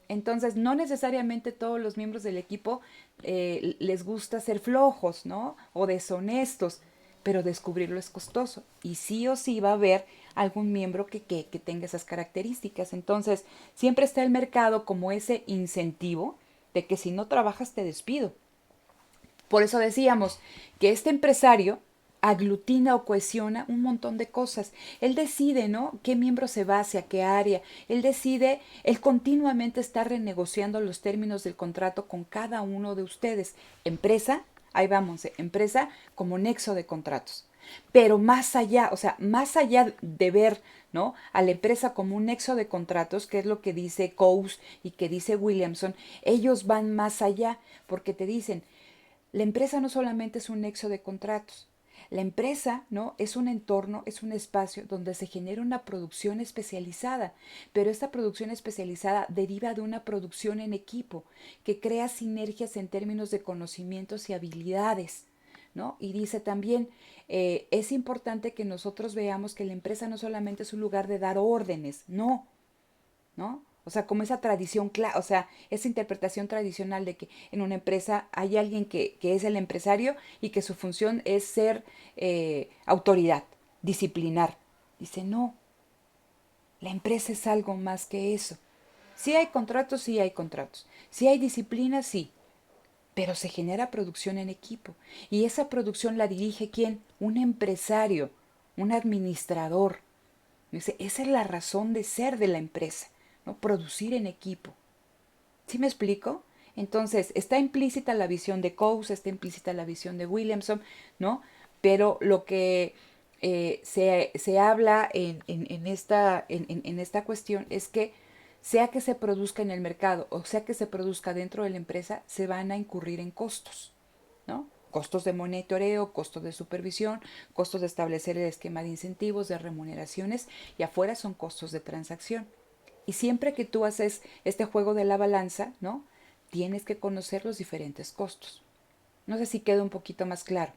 Entonces, no necesariamente todos los miembros del equipo les gusta ser flojos, ¿no? O deshonestos, pero descubrirlo es costoso. Y sí o sí va a haber algún miembro que tenga esas características. Entonces, siempre está el mercado como ese incentivo de que si no trabajas te despido. Por eso decíamos que este empresario aglutina o cohesiona un montón de cosas. Él decide, ¿no? Qué miembro se va hacia qué área. Él continuamente está renegociando los términos del contrato con cada uno de ustedes. Empresa, ahí vamos, empresa como nexo de contratos. Pero más allá, o sea, más allá de ver, ¿no? A la empresa como un nexo de contratos, que es lo que dice Coase y que dice Williamson, ellos van más allá porque te dicen, la empresa no solamente es un nexo de contratos. La empresa, ¿no? Es un entorno, es un espacio donde se genera una producción especializada, pero esta producción especializada deriva de una producción en equipo que crea sinergias en términos de conocimientos y habilidades, ¿no? Y dice también, es importante que nosotros veamos que la empresa no solamente es un lugar de dar órdenes, no, ¿no? O sea, como esa tradición, o sea, esa interpretación tradicional de que en una empresa hay alguien que es el empresario y que su función es ser autoridad, disciplinar. Dice, no, la empresa es algo más que eso. Sí hay contratos, sí hay contratos. Sí hay disciplina, sí. Pero se genera producción en equipo. Y esa producción la dirige ¿quién? Un empresario, un administrador. Dice, esa es la razón de ser de la empresa, ¿no? Producir en equipo. ¿Sí me explico? Entonces, está implícita la visión de Coase, está implícita la visión de Williamson, ¿no? Pero lo que se habla en esta cuestión es que sea que se produzca en el mercado o sea que se produzca dentro de la empresa, se van a incurrir en costos, ¿no? Costos de monitoreo, costos de supervisión, costos de establecer el esquema de incentivos, de remuneraciones, y afuera son costos de transacción. Y siempre que tú haces este juego de la balanza, ¿no? Tienes que conocer los diferentes costos. No sé si queda un poquito más claro.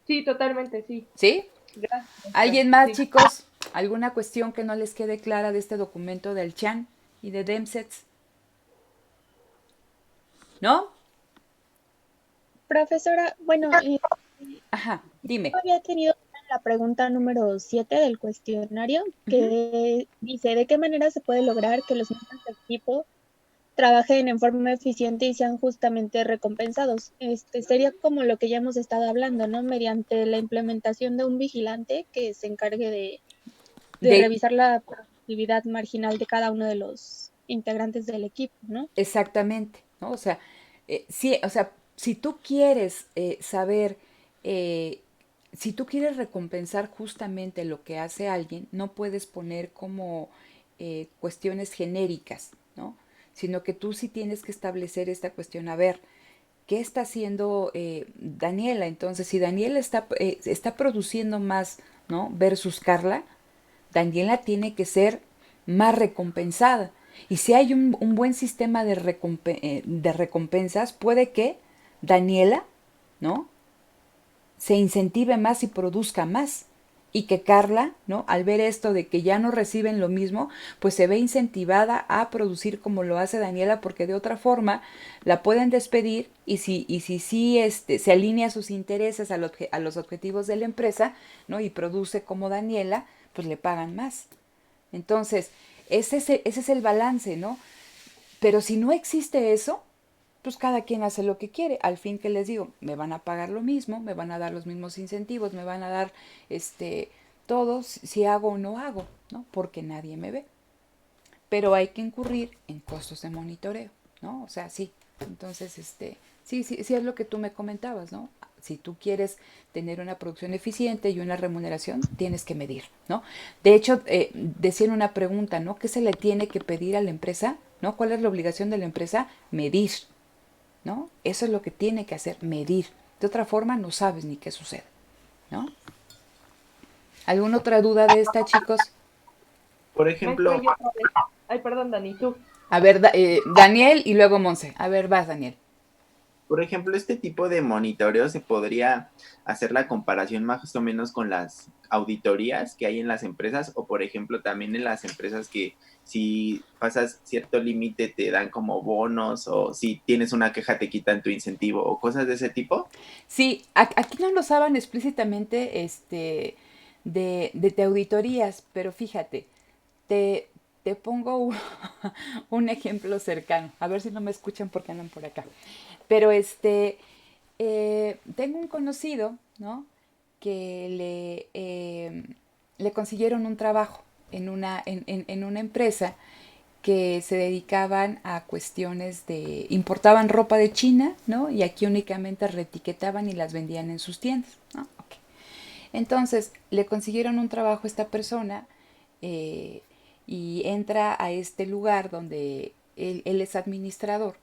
Sí, totalmente, sí.
¿Sí?
Gracias.
¿Alguien más,
Sí.
chicos? ¿Alguna cuestión que no les quede clara de este documento del Chan y de Demsets? ¿No?
Profesora, bueno,
Ajá, dime.
había tenido la pregunta número 7 del cuestionario que dice, ¿de qué manera se puede lograr que los miembros del equipo trabajen en forma eficiente y sean justamente recompensados? Sería como lo que ya hemos estado hablando, ¿no? Mediante la implementación de un vigilante que se encargue de revisar la productividad marginal de cada uno de los integrantes del equipo, ¿no?
Exactamente, ¿no? O sea, sí, o sea, si tú quieres saber eh, si tú quieres recompensar justamente lo que hace alguien, no puedes poner como cuestiones genéricas, ¿no? Sino que tú sí tienes que establecer esta cuestión. A ver, ¿qué está haciendo Daniela? Entonces, si Daniela está produciendo más, ¿no? Versus Carla, Daniela tiene que ser más recompensada. Y si hay un buen sistema de recompensas, puede que Daniela, ¿no? Se incentive más y produzca más. Y que Carla, ¿no? Al ver esto de que ya no reciben lo mismo, pues se ve incentivada a producir como lo hace Daniela, porque de otra forma la pueden despedir y si se alinea sus intereses a los objetivos de la empresa, ¿no? Y produce como Daniela, pues le pagan más. Entonces, ese es el balance, ¿no? Pero si no existe eso, pues cada quien hace lo que quiere. Al fin que les digo, me van a pagar lo mismo, me van a dar los mismos incentivos, me van a dar todo si hago o no hago, ¿no? Porque nadie me ve. Pero hay que incurrir en costos de monitoreo, ¿no? O sea, sí. Entonces, sí es lo que tú me comentabas, ¿no? Si tú quieres tener una producción eficiente y una remuneración, tienes que medir, ¿no? De hecho, decían una pregunta, ¿no? ¿Qué se le tiene que pedir a la empresa? ¿No? ¿Cuál es la obligación de la empresa? Medir, ¿no? Eso es lo que tiene que hacer, medir. De otra forma, no sabes ni qué sucede, ¿no? ¿Alguna otra duda de esta, chicos?
Por
Maestra,
ejemplo,
yo otra vez. Ay, perdón, Dani, tú.
A ver, Daniel y luego Monse. A ver, vas, Daniel.
por ejemplo, este tipo de monitoreo se podría hacer la comparación más o menos con las auditorías que hay en las empresas o, por ejemplo, también en las empresas que si pasas cierto límite te dan como bonos o si tienes una queja te quitan tu incentivo o cosas de ese tipo.
Sí, aquí no lo usaban explícitamente de auditorías, pero fíjate, te, te pongo un ejemplo cercano. A ver si no me escuchan porque andan por acá. Pero tengo un conocido, ¿no? Que le consiguieron un trabajo en una empresa que se dedicaban a cuestiones importaban ropa de China, ¿no? Y aquí únicamente reetiquetaban y las vendían en sus tiendas, ¿no? Ok. Entonces, le consiguieron un trabajo a esta persona eh, y entra a este lugar donde él es administrador.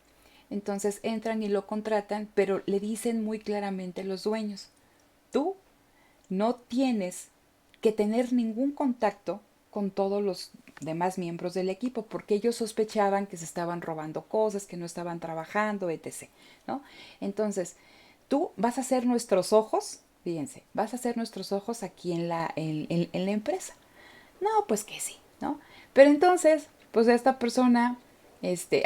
Entonces entran y lo contratan, pero le dicen muy claramente los dueños, tú no tienes que tener ningún contacto con todos los demás miembros del equipo, porque ellos sospechaban que se estaban robando cosas, que no estaban trabajando, etc. ¿No? Entonces, tú vas a ser nuestros ojos, fíjense, vas a ser nuestros ojos aquí en la empresa. No, pues que sí, ¿no? Pero entonces, pues esta persona,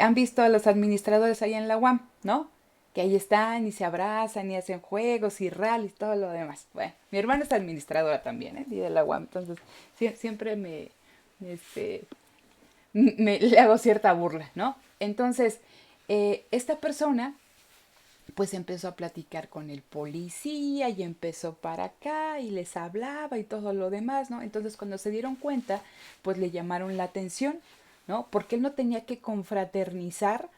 han visto a los administradores ahí en la UAM, ¿no? Que ahí están y se abrazan y hacen juegos y rallies, todo lo demás. Bueno, mi hermana es administradora también, ¿eh? Y de la UAM, entonces siempre este, le hago cierta burla, ¿no? Entonces, esta persona pues empezó a platicar con el policía y empezó para acá y les hablaba y todo lo demás, ¿no? Entonces cuando se dieron cuenta, pues le llamaron la atención, ¿no? Porque él no tenía que confraternizar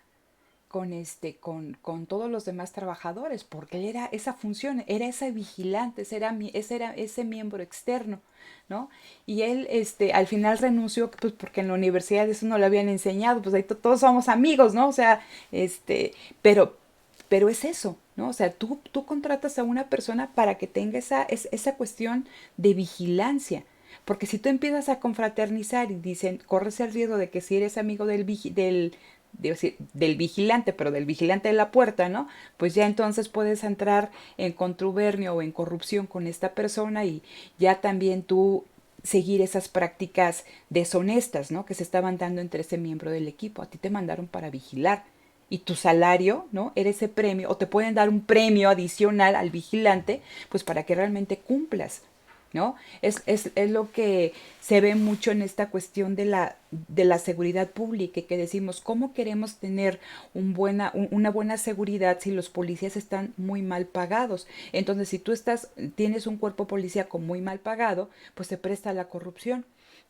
con todos los demás trabajadores, porque él era esa función, era ese vigilante, ese era ese miembro externo, ¿no? Y él, al final renunció, pues porque en la universidad eso no le habían enseñado, pues ahí todos somos amigos, ¿no? O sea, pero, pero es eso, ¿no? O sea, tú contratas a una persona para que tenga esa cuestión de vigilancia. Porque si tú empiezas a confraternizar y dicen, corres el riesgo de que si eres amigo del vigilante, pero del vigilante de la puerta, ¿no? Pues ya entonces puedes entrar en contubernio o en corrupción con esta persona y ya también tú seguir esas prácticas deshonestas, ¿no? Que se estaban dando entre ese miembro del equipo. A ti te mandaron para vigilar y tu salario, ¿no? Era ese premio, o te pueden dar un premio adicional al vigilante, pues para que realmente cumplas, ¿no? Es lo que se ve mucho en esta cuestión de la seguridad pública, que decimos, ¿cómo queremos tener una buena seguridad si los policías están muy mal pagados? Entonces, si tú tienes un cuerpo policíaco muy mal pagado, pues se presta a la corrupción.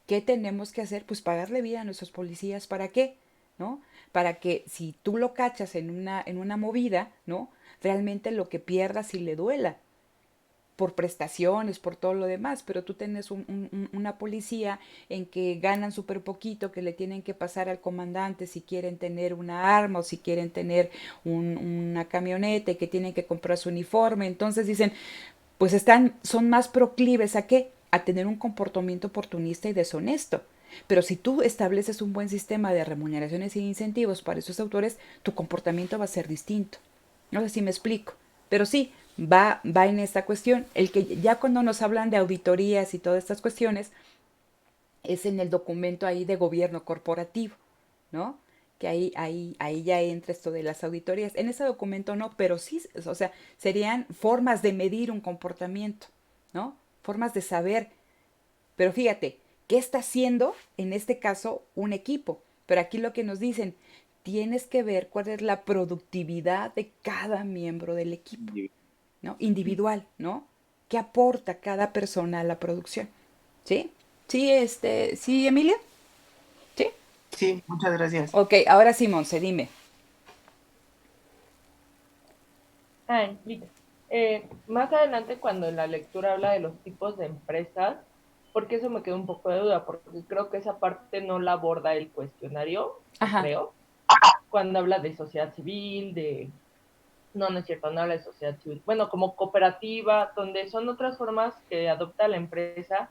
¿Qué tenemos que hacer? Pues pagarle vida a nuestros policías. ¿Para qué? ¿No? Para que si tú lo cachas en una movida, ¿no? Realmente lo que pierdas y le duela. por prestaciones, por todo lo demás, pero tú tienes una policía en que ganan súper poquito, que le tienen que pasar al comandante si quieren tener una arma o si quieren tener una camioneta y que tienen que comprar su uniforme. Entonces dicen, pues son más proclives ¿a qué? A tener un comportamiento oportunista y deshonesto. Pero si tú estableces un buen sistema de remuneraciones y incentivos para esos autores, tu comportamiento va a ser distinto. No sé si me explico. Pero sí, va en esta cuestión. El que ya cuando nos hablan de auditorías y todas estas cuestiones, es en el documento ahí de gobierno corporativo, ¿no? Que ahí ya entra esto de las auditorías. En ese documento no, pero sí, o sea, serían formas de medir un comportamiento, ¿no? Formas de saber. Pero fíjate, ¿qué está haciendo en este caso un equipo? Pero aquí lo que nos dicen, tienes que ver cuál es la productividad de cada miembro del equipo, ¿no? Individual, ¿no? ¿Qué aporta cada persona a la producción? ¿Sí? Sí, sí, Emilia. ¿Sí?
Sí, muchas gracias.
Ok, ahora sí, Monse, dime.
Listo. Más adelante, cuando en la lectura habla de los tipos de empresas, porque eso me quedó un poco de duda, porque creo que esa parte no la aborda el cuestionario,
Ajá.
creo, cuando habla de sociedad civil, no, no es cierto, no habla de sociedad civil, bueno, como cooperativa, donde son otras formas que adopta la empresa,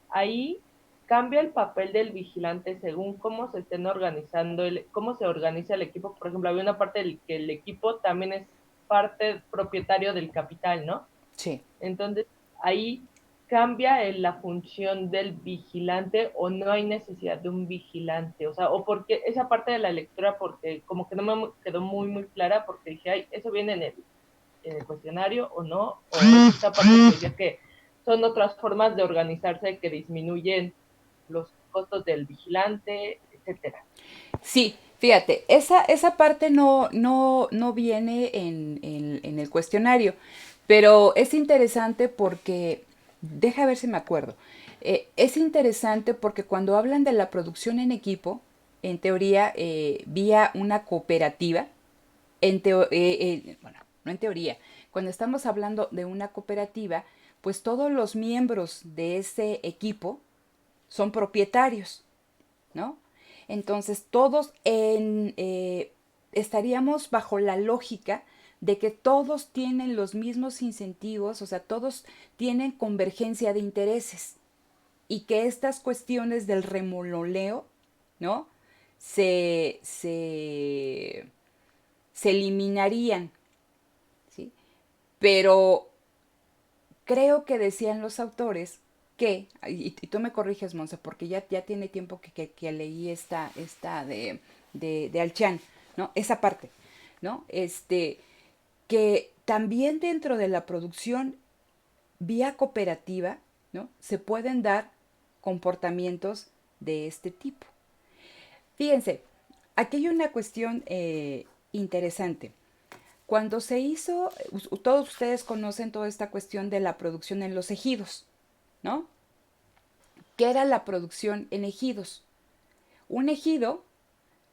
ahí cambia el papel del vigilante según cómo se estén organizando, cómo se organiza el equipo. Por ejemplo, había una parte del que el equipo también es parte propietario del capital, ¿no?
Sí.
Entonces, ahí cambia la función del vigilante o no hay necesidad de un vigilante, o sea, o porque esa parte de la lectura, porque como que no me quedó muy, muy clara, porque dije, ay, eso viene en el cuestionario o no, o esa parte que decía que son otras formas de organizarse que disminuyen los costos del vigilante, etcétera.
Sí, fíjate, esa parte no viene en el cuestionario, pero es interesante porque, deja ver si me acuerdo, es interesante porque cuando hablan de la producción en equipo, en teoría, vía una cooperativa, bueno, no en teoría, cuando estamos hablando de una cooperativa, pues todos los miembros de ese equipo son propietarios, ¿no? Entonces todos estaríamos bajo la lógica de que todos tienen los mismos incentivos, o sea, todos tienen convergencia de intereses y que estas cuestiones del remololeo, ¿no? Se, se, se eliminarían, ¿sí? Pero creo que decían los autores y tú me corriges, Monse, porque ya tiene tiempo que leí esta de Alchan, ¿no? Esa parte, ¿no? Que también dentro de la producción vía cooperativa, ¿no? Se pueden dar comportamientos de este tipo. Fíjense, aquí hay una cuestión interesante. Cuando se hizo, todos ustedes conocen toda esta cuestión de la producción en los ejidos, ¿no? ¿Qué era la producción en ejidos? Un ejido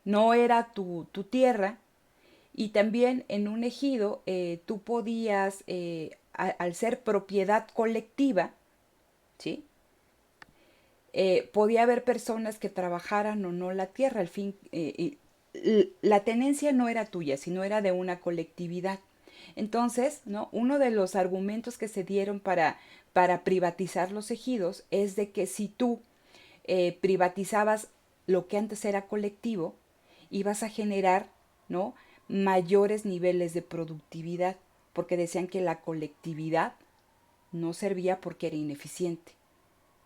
no era tu tierra y también en un ejido tú podías, al ser propiedad colectiva, ¿sí? Podía haber personas que trabajaran o no la tierra, al fin, la tenencia no era tuya, sino era de una colectividad. Entonces, ¿no? Uno de los argumentos que se dieron para privatizar los ejidos es de que si tú privatizabas lo que antes era colectivo, ibas a generar, ¿no? Mayores niveles de productividad, porque decían que la colectividad no servía porque era ineficiente,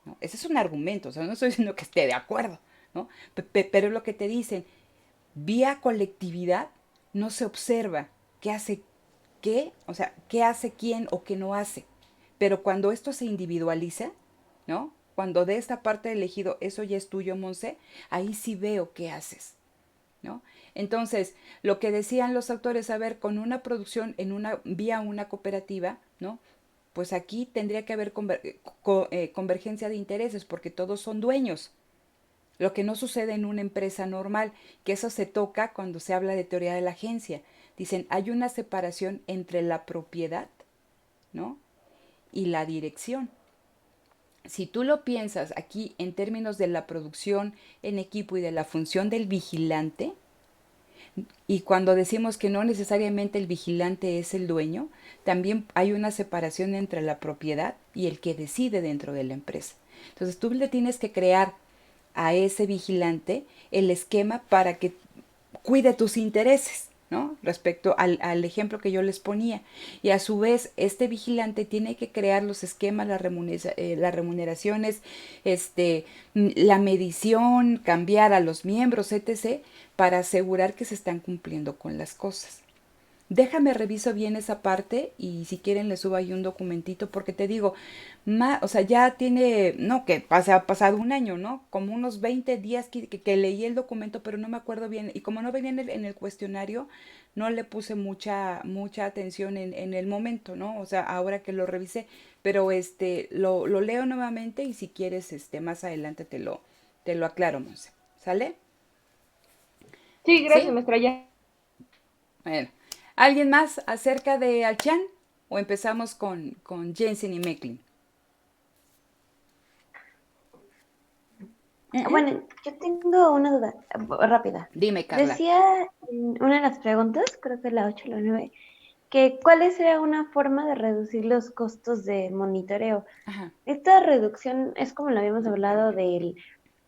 ¿no? Ese es un argumento, o sea, no estoy diciendo que esté de acuerdo, ¿no? Pero es lo que te dicen, vía colectividad no se observa qué hace qué, o sea, qué hace quién o qué no hace. Pero cuando esto se individualiza, ¿no? Cuando de esta parte del elegido eso ya es tuyo, Monse, ahí sí veo qué haces, ¿no? Entonces, lo que decían los autores, a ver, con una producción vía una cooperativa, ¿no? Pues aquí tendría que haber convergencia de intereses porque todos son dueños. Lo que no sucede en una empresa normal, que eso se toca cuando se habla de teoría de la agencia. Dicen, hay una separación entre la propiedad, ¿no? y la dirección. Si tú lo piensas aquí en términos de la producción en equipo y de la función del vigilante, y cuando decimos que no necesariamente el vigilante es el dueño, también hay una separación entre la propiedad y el que decide dentro de la empresa. Entonces tú le tienes que crear a ese vigilante el esquema para que cuide tus intereses, ¿no? Respecto al ejemplo que yo les ponía. Y a su vez, este vigilante tiene que crear los esquemas, las remuneraciones, la medición, cambiar a los miembros, etc., para asegurar que se están cumpliendo con las cosas. Déjame reviso bien esa parte y si quieren les subo ahí un documentito porque te digo, o sea, ya tiene, no, que ha pasado un año, ¿no? Como unos 20 días que leí el documento, pero no me acuerdo bien. Y como no venía en el cuestionario, no le puse mucha atención en el momento, ¿no? O sea, ahora que lo revisé, pero lo leo nuevamente y si quieres, más adelante te lo aclaro, Monse. ¿Sale?
Sí, gracias,
¿Sí?
maestra. Ya.
Bueno, ¿alguien más acerca de Alchan? ¿O empezamos con Jensen y Mecklin?
Bueno, yo tengo una duda rápida.
Dime, Carla.
Decía en una de las preguntas, creo que la 8 o la 9, que cuál sería una forma de reducir los costos de monitoreo.
Ajá.
Esta reducción es como lo habíamos hablado del,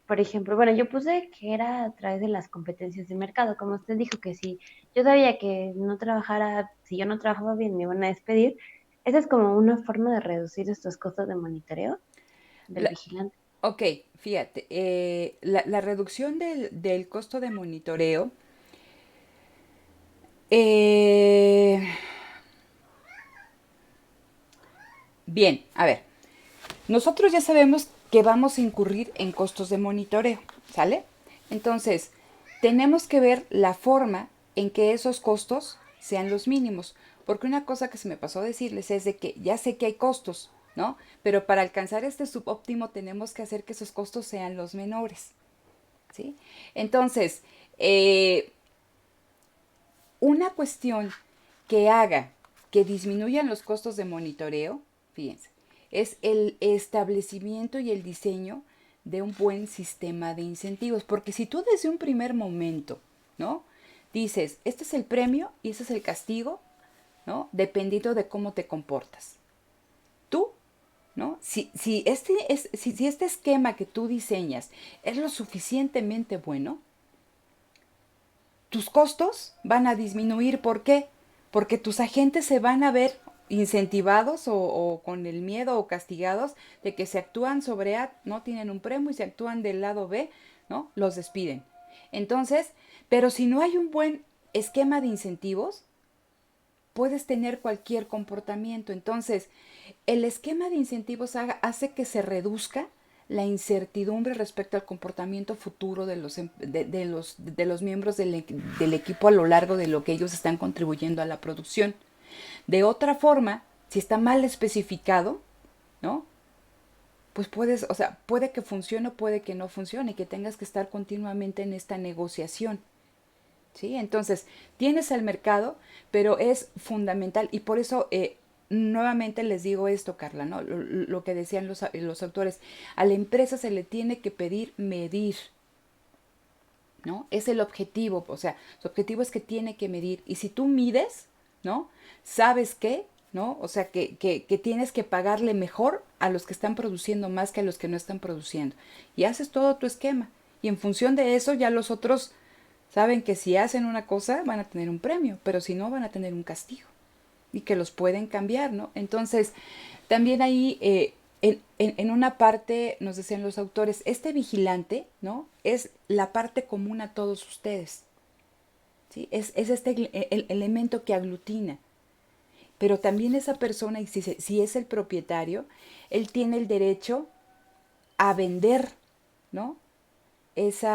por ejemplo, bueno, yo puse que era a través de las competencias de mercado, como usted dijo que si yo sabía que no trabajara, si yo no trabajaba bien me iban a despedir, esa es como una forma de reducir estos costos de monitoreo del
La-
vigilante.
ok, fíjate, la reducción del costo de monitoreo, eh, bien, a ver, nosotros ya sabemos que vamos a incurrir en costos de monitoreo, ¿sale? Entonces, tenemos que ver la forma en que esos costos sean los mínimos, porque una cosa que se me pasó a decirles es de que ya sé que hay costos, ¿no? Pero para alcanzar este subóptimo tenemos que hacer que esos costos sean los menores, ¿sí? Entonces, eh, una cuestión que haga que disminuyan los costos de monitoreo, fíjense, es el establecimiento y el diseño de un buen sistema de incentivos. Porque si tú desde un primer momento, ¿no? Dices, este es el premio y este es el castigo, ¿no? Dependiendo de cómo te comportas. Tú, ¿no? Si este esquema que tú diseñas es lo suficientemente bueno, tus costos van a disminuir. ¿Por qué? Porque tus agentes se van a ver incentivados o con el miedo o castigados de que si actúan sobre A no tienen un premio y si actúan del lado B, ¿no? Los despiden. Entonces, pero si no hay un buen esquema de incentivos, puedes tener cualquier comportamiento. Entonces, el esquema de incentivos hace que se reduzca la incertidumbre respecto al comportamiento futuro de los miembros del equipo a lo largo de lo que ellos están contribuyendo a la producción. De otra forma, si está mal especificado, ¿no? Pues o sea, puede que funcione o puede que no funcione, que tengas que estar continuamente en esta negociación. ¿Sí? Entonces, tienes el mercado, pero es fundamental y por eso nuevamente les digo esto, Carla, ¿no? Lo que decían los autores, a la empresa se le tiene que pedir medir, ¿no? Es el objetivo, o sea, su objetivo es que tiene que medir y si tú mides, ¿no? ¿Sabes qué? ¿No? O sea, que tienes que pagarle mejor a los que están produciendo más que a los que no están produciendo. Y haces todo tu esquema. Y en función de eso ya los otros saben que si hacen una cosa van a tener un premio, pero si no van a tener un castigo y que los pueden cambiar, ¿no? Entonces, también ahí en una parte nos decían los autores, este vigilante, ¿no? Es la parte común a todos ustedes, ¿sí? Es el elemento que aglutina. Pero también esa persona, y si es el propietario, él tiene el derecho a vender, ¿no? Ese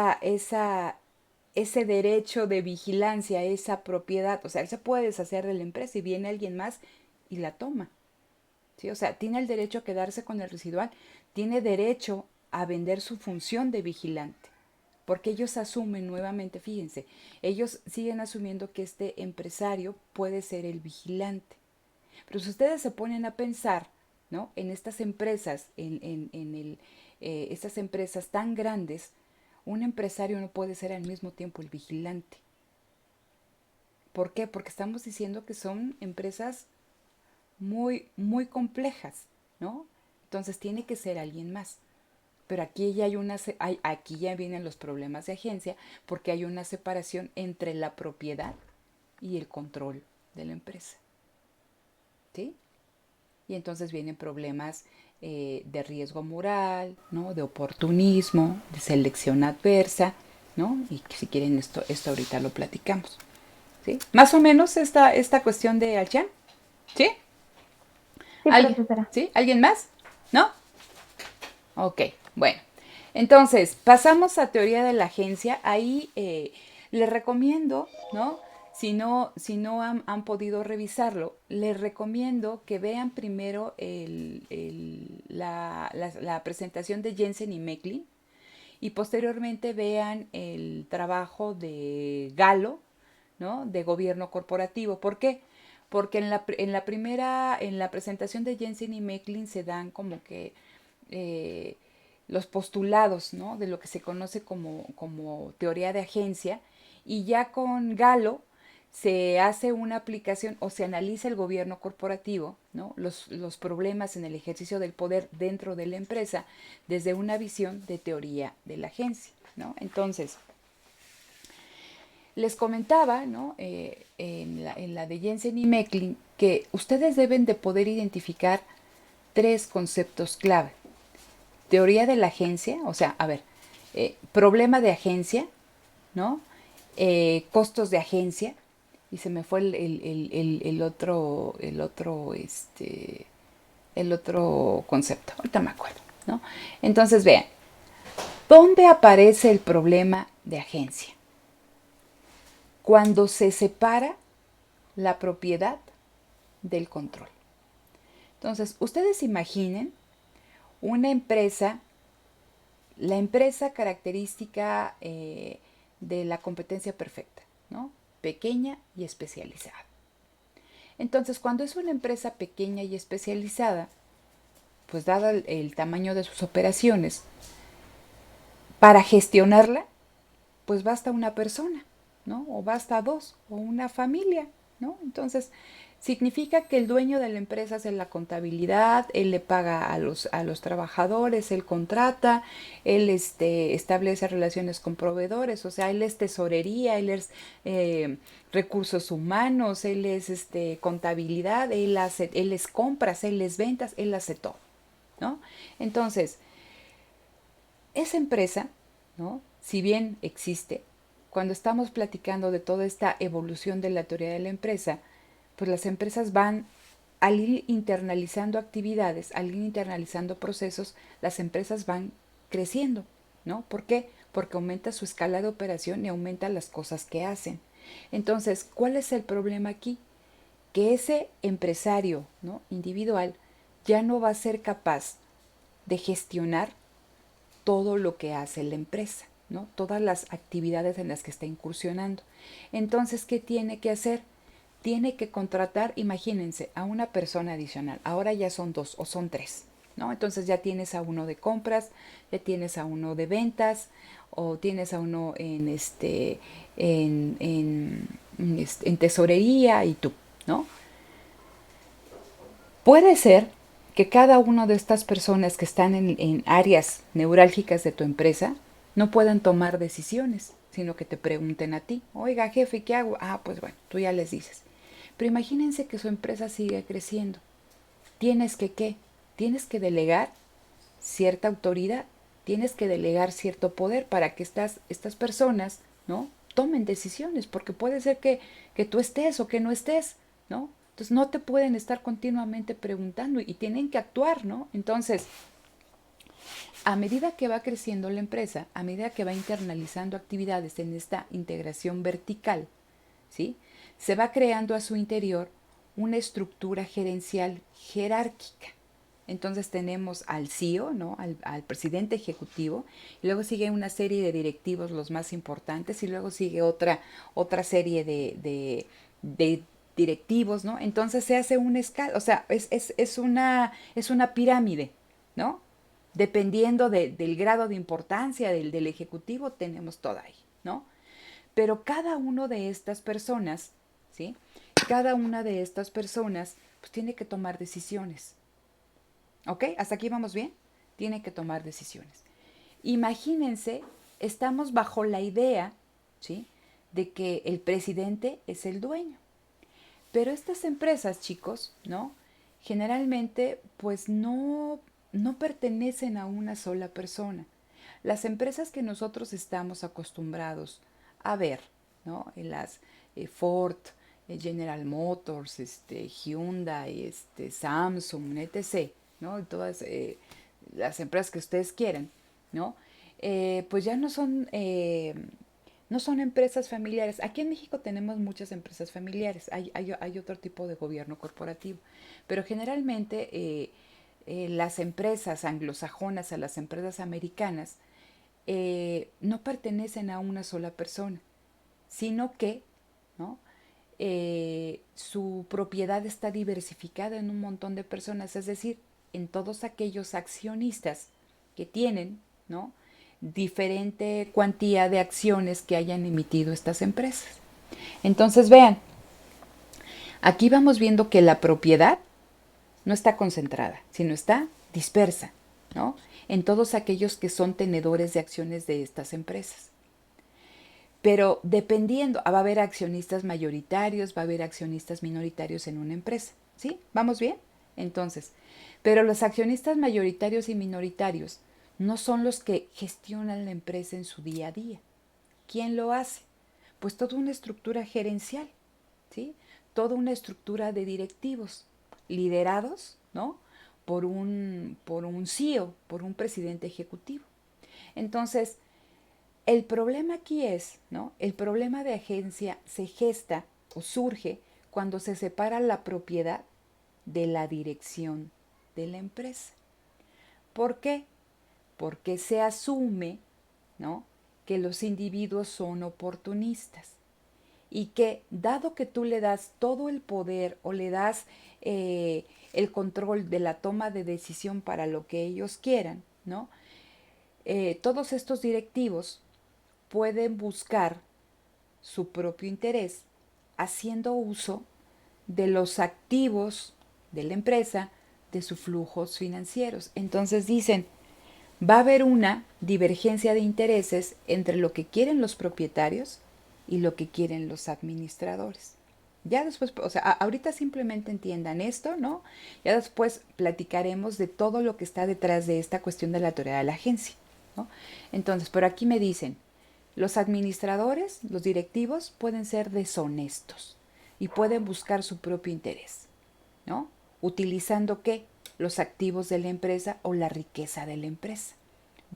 derecho de vigilancia, esa propiedad, o sea, él se puede deshacer de la empresa y viene alguien más y la toma, ¿sí? O sea, tiene el derecho a quedarse con el residual, tiene derecho a vender su función de vigilante, porque ellos asumen nuevamente, fíjense, ellos siguen asumiendo que este empresario puede ser el vigilante. Pero si ustedes se ponen a pensar, ¿no? En estas empresas, estas empresas tan grandes, un empresario no puede ser al mismo tiempo el vigilante. ¿Por qué? Porque estamos diciendo que son empresas muy, muy complejas, ¿no? Entonces tiene que ser alguien más. Pero aquí ya aquí ya vienen los problemas de agencia, porque hay una separación entre la propiedad y el control de la empresa, ¿sí? Y entonces vienen problemas de riesgo moral, ¿no? De oportunismo, de selección adversa, ¿no? Y si quieren esto ahorita lo platicamos, ¿sí? Más o menos esta cuestión de Alchan, ¿sí?
Sí,
¿Alguien?
profesora.
¿Sí? ¿Alguien más? ¿No? Ok, bueno. Entonces, pasamos a teoría de la agencia. Ahí les recomiendo, ¿no? Si no han podido revisarlo, les recomiendo que vean primero la presentación de Jensen y Mecklin y posteriormente vean el trabajo de Galo, ¿no? De gobierno corporativo. ¿Por qué? Porque en la presentación de Jensen y Mecklin se dan como que eh, los postulados, ¿no? De lo que se conoce como teoría de agencia, y ya con Galo se hace una aplicación o se analiza el gobierno corporativo, ¿no? Los problemas en el ejercicio del poder dentro de la empresa desde una visión de teoría de la agencia, ¿no? Entonces, les comentaba, ¿no? En la de Jensen y Mecklin, que ustedes deben de poder identificar tres conceptos clave. Teoría de la agencia, o sea, a ver, problema de agencia, ¿no? Costos de agencia, y se me fue el otro concepto, ahorita me acuerdo, ¿no? Entonces, vean, ¿dónde aparece el problema de agencia? Cuando se separa la propiedad del control. Entonces, ustedes imaginen una empresa, la empresa característica de la competencia perfecta, ¿no? Pequeña y especializada. Entonces, cuando es una empresa pequeña y especializada, pues dado el tamaño de sus operaciones, para gestionarla, pues basta una persona, ¿no? O basta dos, o una familia, ¿no? Entonces, significa que el dueño de la empresa hace la contabilidad, él le paga a los trabajadores, él contrata, él establece relaciones con proveedores, o sea, él es tesorería, él es recursos humanos, él es contabilidad, él es compras, él es ventas, él hace todo, ¿no? Entonces, esa empresa, ¿no? Si bien existe, cuando estamos platicando de toda esta evolución de la teoría de la empresa, pues las empresas van, al ir internalizando actividades, al ir internalizando procesos, las empresas van creciendo, ¿no? ¿Por qué? Porque aumenta su escala de operación y aumenta las cosas que hacen. Entonces, ¿cuál es el problema aquí? Que ese empresario, ¿no? Individual ya no va a ser capaz de gestionar todo lo que hace la empresa, ¿no? Todas las actividades en las que está incursionando. Entonces, ¿qué tiene que hacer? Tiene que contratar, imagínense, a una persona adicional. Ahora ya son dos o son tres, ¿no? Entonces ya tienes a uno de compras, ya tienes a uno de ventas, o tienes a uno en tesorería y tú, ¿no? Puede ser que cada una de estas personas que están en áreas neurálgicas de tu empresa no puedan tomar decisiones, sino que te pregunten a ti, oiga jefe, ¿qué hago? Ah, pues bueno, tú ya les dices. Pero imagínense que su empresa sigue creciendo. ¿Tienes que qué? Tienes que delegar cierta autoridad, tienes que delegar cierto poder para que estas personas, ¿no? Tomen decisiones, porque puede ser que tú estés o que no estés, ¿no? Entonces no te pueden estar continuamente preguntando y tienen que actuar, ¿no? Entonces, a medida que va creciendo la empresa, a medida que va internalizando actividades en esta integración vertical, ¿sí? Se va creando a su interior una estructura gerencial jerárquica. Entonces tenemos al CEO, ¿no? al presidente ejecutivo, y luego sigue una serie de directivos, los más importantes, y luego sigue otra serie de directivos, ¿no? Entonces se hace una escala, o sea, es una pirámide, ¿no? Dependiendo del grado de importancia del ejecutivo, tenemos todo ahí, ¿no? Pero cada una de estas personas, ¿sí? Cada una de estas personas, pues tiene que tomar decisiones, ¿ok? ¿Hasta aquí vamos bien? Tiene que tomar decisiones. Imagínense, estamos bajo la idea, ¿sí? De que el presidente es el dueño. Pero estas empresas, chicos, ¿no? Generalmente, pues no pertenecen a una sola persona. Las empresas que nosotros estamos acostumbrados a ver, ¿no? En las Ford, General Motors, Hyundai, Samsung, etc., ¿no? Y todas las empresas que ustedes quieren, ¿no? Pues ya no son empresas familiares. Aquí en México tenemos muchas empresas familiares. Hay otro tipo de gobierno corporativo. Pero generalmente las empresas anglosajonas, a las empresas americanas, no pertenecen a una sola persona, sino que, ¿no? Su propiedad está diversificada en un montón de personas, es decir, en todos aquellos accionistas que tienen, ¿no? Diferente cuantía de acciones que hayan emitido estas empresas. Entonces, vean, aquí vamos viendo que la propiedad no está concentrada, sino está dispersa, ¿no? En todos aquellos que son tenedores de acciones de estas empresas. Pero dependiendo, va a haber accionistas mayoritarios, va a haber accionistas minoritarios en una empresa, ¿sí? ¿Vamos bien? Entonces, pero los accionistas mayoritarios y minoritarios no son los que gestionan la empresa en su día a día. ¿Quién lo hace? Pues toda una estructura gerencial, ¿sí? Toda una estructura de directivos liderados, ¿no? Por un CEO, por un presidente ejecutivo. Entonces, el problema aquí es, ¿no? El problema de agencia se gesta o surge cuando se separa la propiedad de la dirección de la empresa. ¿Por qué? Porque se asume, ¿no? Que los individuos son oportunistas y que dado que tú le das todo el poder o le das el control de la toma de decisión para lo que ellos quieran, ¿no? Todos estos directivos pueden buscar su propio interés haciendo uso de los activos de la empresa, de sus flujos financieros. Entonces dicen, va a haber una divergencia de intereses entre lo que quieren los propietarios y lo que quieren los administradores. Ya después, o sea, ahorita simplemente entiendan esto, ¿no? Ya después platicaremos de todo lo que está detrás de esta cuestión de la teoría de la agencia, ¿no? Entonces, por aquí me dicen, los administradores, los directivos, pueden ser deshonestos y pueden buscar su propio interés, ¿no? ¿Utilizando qué? Los activos de la empresa o la riqueza de la empresa.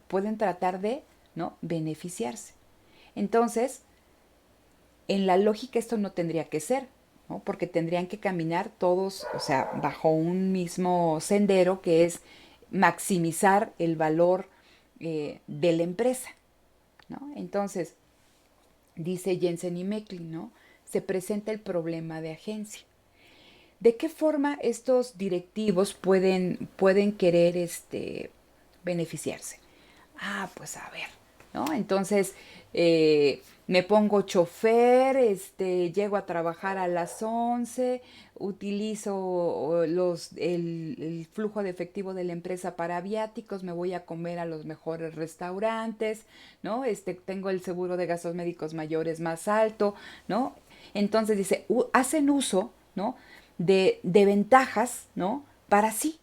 Pueden tratar de, ¿no? Beneficiarse. Entonces, en la lógica esto no tendría que ser, ¿no? Porque tendrían que caminar todos, o sea, bajo un mismo sendero que es maximizar el valor de la empresa, ¿no? Entonces, dice Jensen y Mecklin, ¿no? Se presenta el problema de agencia. ¿De qué forma estos directivos pueden querer beneficiarse? Pues a ver, ¿no? Entonces, me pongo chofer, llego a trabajar a las 11, utilizo el flujo de efectivo de la empresa para viáticos, me voy a comer a los mejores restaurantes, ¿no? Tengo el seguro de gastos médicos mayores más alto, ¿no? Entonces dice, hacen uso, ¿no? De ventajas, ¿no? Para sí,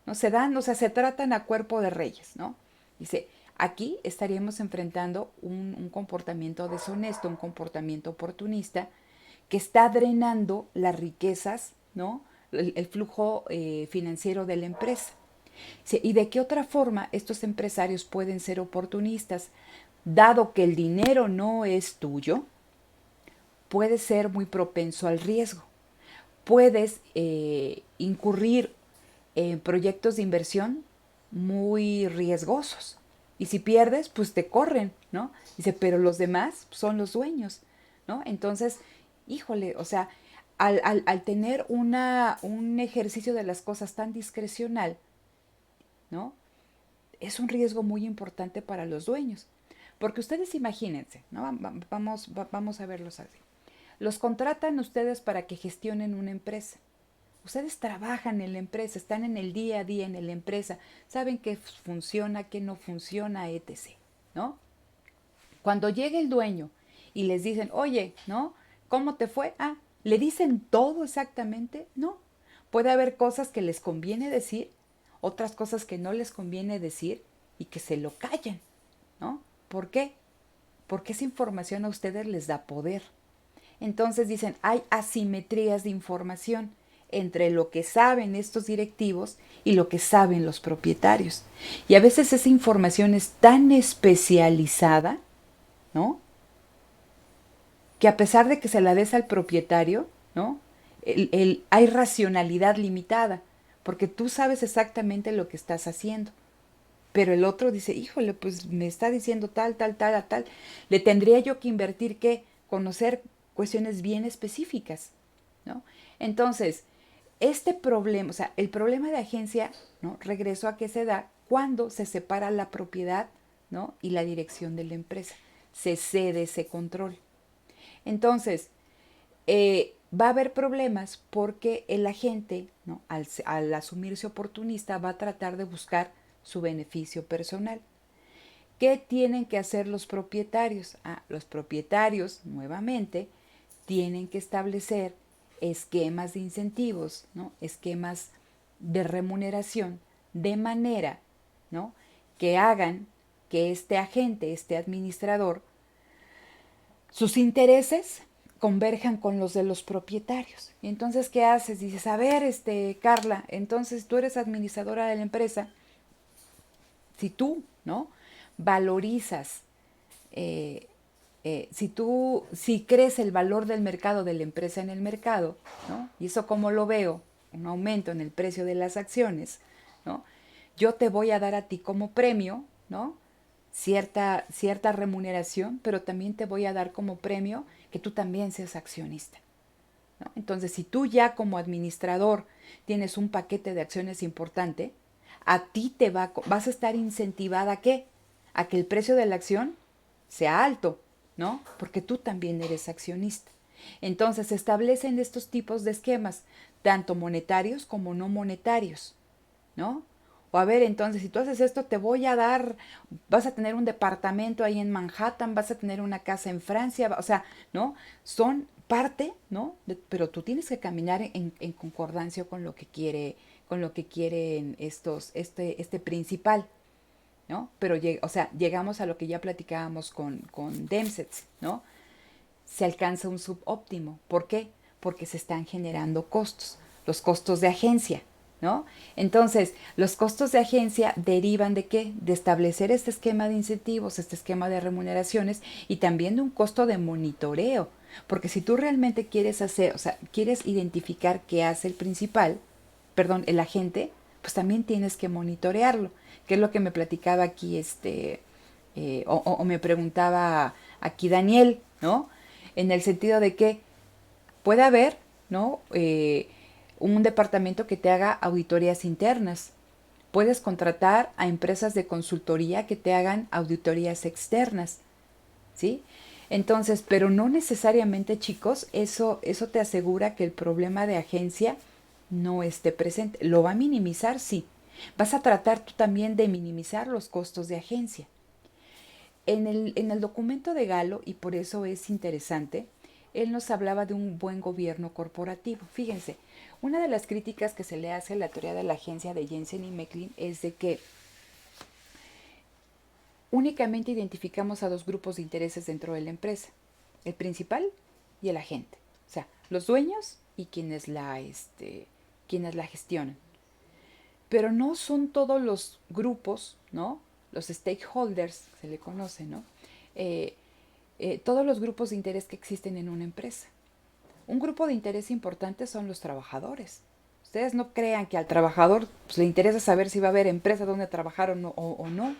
¿no? Se dan, o sea, se tratan a cuerpo de reyes, ¿no? Dice, aquí estaríamos enfrentando un comportamiento deshonesto, un comportamiento oportunista que está drenando las riquezas, ¿no? El flujo financiero de la empresa. ¿Y de qué otra forma estos empresarios pueden ser oportunistas? Dado que el dinero no es tuyo, puede ser muy propenso al riesgo. Puedes incurrir en proyectos de inversión muy riesgosos. Y si pierdes, pues te corren, ¿no? Dice, pero los demás son los dueños, ¿no? Entonces, híjole, o sea, al tener un ejercicio de las cosas tan discrecional, ¿no? Es un riesgo muy importante para los dueños. Porque ustedes imagínense, ¿no? Vamos a verlos así. Los contratan ustedes para que gestionen una empresa. Ustedes trabajan en la empresa, están en el día a día en la empresa, saben qué funciona, qué no funciona, etc., ¿no? Cuando llega el dueño y les dicen, oye, ¿no? ¿Cómo te fue? Ah, ¿le dicen todo exactamente? No. Puede haber cosas que les conviene decir, otras cosas que no les conviene decir y que se lo callan, ¿no? ¿Por qué? Porque esa información a ustedes les da poder. Entonces dicen, hay asimetrías de información entre lo que saben estos directivos y lo que saben los propietarios. Y a veces esa información es tan especializada, ¿no? Que a pesar de que se la des al propietario, ¿no? Hay racionalidad limitada, porque tú sabes exactamente lo que estás haciendo. Pero el otro dice, híjole, pues me está diciendo tal, tal, tal, a tal. Le tendría yo que invertir que conocer cuestiones bien específicas, ¿no? Entonces, este problema, o sea, el problema de agencia, ¿no? Regreso a que se da cuando se separa la propiedad, ¿no? Y la dirección de la empresa. Se cede ese control. Entonces, va a haber problemas porque el agente, ¿no? Al asumirse oportunista, va a tratar de buscar su beneficio personal. ¿Qué tienen que hacer los propietarios? Los propietarios, nuevamente, tienen que establecer esquemas de incentivos, ¿no? Esquemas de remuneración, de manera, ¿no? Que hagan que este agente, este administrador, sus intereses converjan con los de los propietarios. Y entonces, ¿qué haces? Dices, a ver, Carla, entonces tú eres administradora de la empresa. Si tú, ¿no? Valorizas, si crees el valor del mercado de la empresa en el mercado, ¿no? Y eso como lo veo, un aumento en el precio de las acciones, ¿no? Yo te voy a dar a ti como premio, ¿no? Cierta remuneración, pero también te voy a dar como premio que tú también seas accionista, ¿no? Entonces, si tú ya como administrador tienes un paquete de acciones importante, a ti vas a estar incentivada ¿a qué? A que el precio de la acción sea alto, ¿no? Porque tú también eres accionista. Entonces se establecen estos tipos de esquemas, tanto monetarios como no monetarios, ¿no? O a ver, entonces, si tú haces esto, te voy a dar, vas a tener un departamento ahí en Manhattan, vas a tener una casa en Francia, o sea, ¿no? Son parte, ¿no? Pero tú tienes que caminar en concordancia con lo que quieren este principal, ¿no? Pero, o sea, llegamos a lo que ya platicábamos con Demsetz, ¿no? Se alcanza un subóptimo. ¿Por qué? Porque se están generando costos, los costos de agencia, ¿no? Entonces, los costos de agencia derivan de qué? De establecer este esquema de incentivos, este esquema de remuneraciones y también de un costo de monitoreo. Porque si tú realmente quieres hacer, o sea, quieres identificar qué hace el agente, pues también tienes que monitorearlo, que es lo que me platicaba aquí o me preguntaba aquí Daniel, ¿no? En el sentido de que puede haber, ¿no? Un departamento que te haga auditorías internas. Puedes contratar a empresas de consultoría que te hagan auditorías externas, ¿sí? Entonces, pero no necesariamente, chicos, eso te asegura que el problema de agencia no esté presente. ¿Lo va a minimizar? Sí. Vas a tratar tú también de minimizar los costos de agencia. En el documento de Galo, y por eso es interesante, él nos hablaba de un buen gobierno corporativo. Fíjense, una de las críticas que se le hace a la teoría de la agencia de Jensen y Meklin es de que únicamente identificamos a dos grupos de intereses dentro de la empresa, el principal y el agente, o sea, los dueños y quienes la gestionan. Pero no son todos los grupos, ¿no? Los stakeholders, se le conoce, ¿no? Todos los grupos de interés que existen en una empresa. Un grupo de interés importante son los trabajadores. Ustedes no crean que al trabajador pues, le interesa saber si va a haber empresa donde trabajar o no.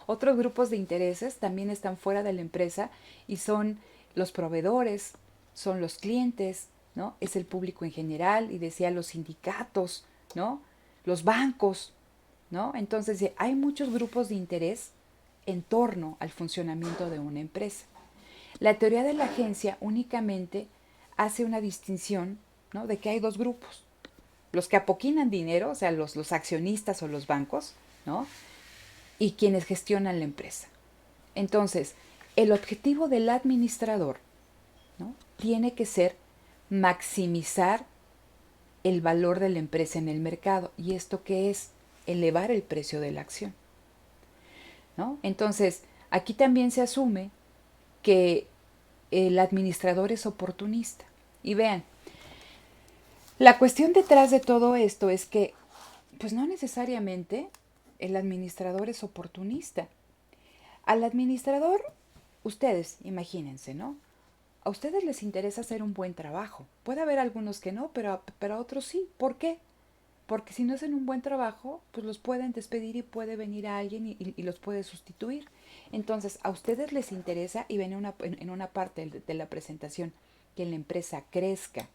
Otros grupos de intereses también están fuera de la empresa y son los proveedores, son los clientes, ¿no? Es el público en general, y decía los sindicatos, ¿no? Los bancos, ¿no? Entonces, hay muchos grupos de interés en torno al funcionamiento de una empresa. La teoría de la agencia únicamente hace una distinción, ¿no? De que hay dos grupos. Los que apoquinan dinero, o sea, los accionistas o los bancos, ¿no? Y quienes gestionan la empresa. Entonces, el objetivo del administrador, ¿no? Tiene que ser maximizar el valor de la empresa en el mercado. ¿Y esto qué es? Elevar el precio de la acción, ¿no? Entonces, aquí también se asume que el administrador es oportunista. Y vean, la cuestión detrás de todo esto es que, pues no necesariamente el administrador es oportunista. Al administrador, ustedes, imagínense, ¿no? A ustedes les interesa hacer un buen trabajo. Puede haber algunos que no, pero a otros sí. ¿Por qué? Porque si no hacen un buen trabajo, pues los pueden despedir y puede venir a alguien y los puede sustituir. Entonces, a ustedes les interesa, y ven en una parte de la presentación, que la empresa crezca,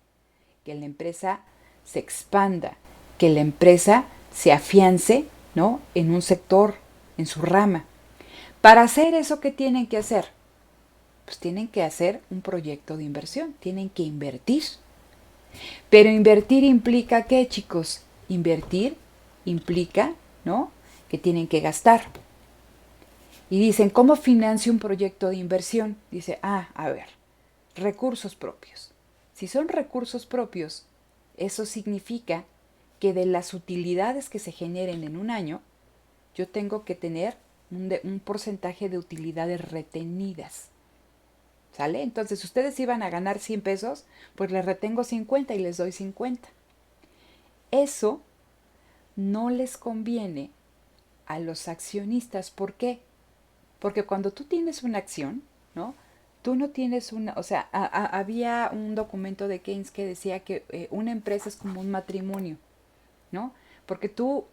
que la empresa se expanda, que la empresa se afiance, ¿no? En un sector, en su rama. Para hacer eso, ¿qué tienen que hacer? Pues tienen que hacer un proyecto de inversión, tienen que invertir. Pero invertir implica ¿qué, chicos? Invertir implica, ¿no? Que tienen que gastar. Y dicen, ¿cómo financio un proyecto de inversión? Dice, a ver, recursos propios. Si son recursos propios, eso significa que de las utilidades que se generen en un año, yo tengo que tener un porcentaje de utilidades retenidas. ¿Sale? Entonces, si ustedes iban a ganar 100 pesos, pues les retengo 50 y les doy 50. Eso no les conviene a los accionistas. ¿Por qué? Porque cuando tú tienes una acción, ¿no? Tú no tienes una, o sea, había un documento de Keynes que decía que una empresa es como un matrimonio, ¿no? Porque tú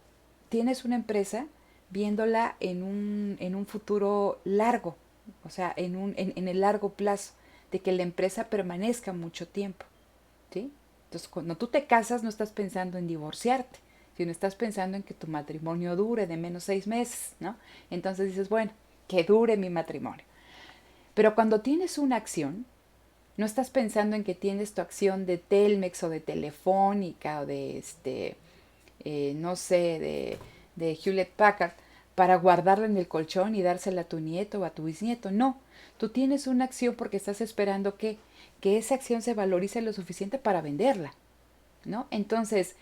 tienes una empresa viéndola en un futuro largo, o sea, en el largo plazo, de que la empresa permanezca mucho tiempo, ¿sí? Entonces, cuando tú te casas, no estás pensando en divorciarte, sino estás pensando en que tu matrimonio dure de menos 6 meses, ¿no? Entonces dices, bueno, que dure mi matrimonio. Pero cuando tienes una acción, no estás pensando en que tienes tu acción de Telmex o de Telefónica o de, no sé, de Hewlett Packard para guardarla en el colchón y dársela a tu nieto o a tu bisnieto. No, tú tienes una acción porque estás esperando que esa acción se valorice lo suficiente para venderla, ¿no? Entonces,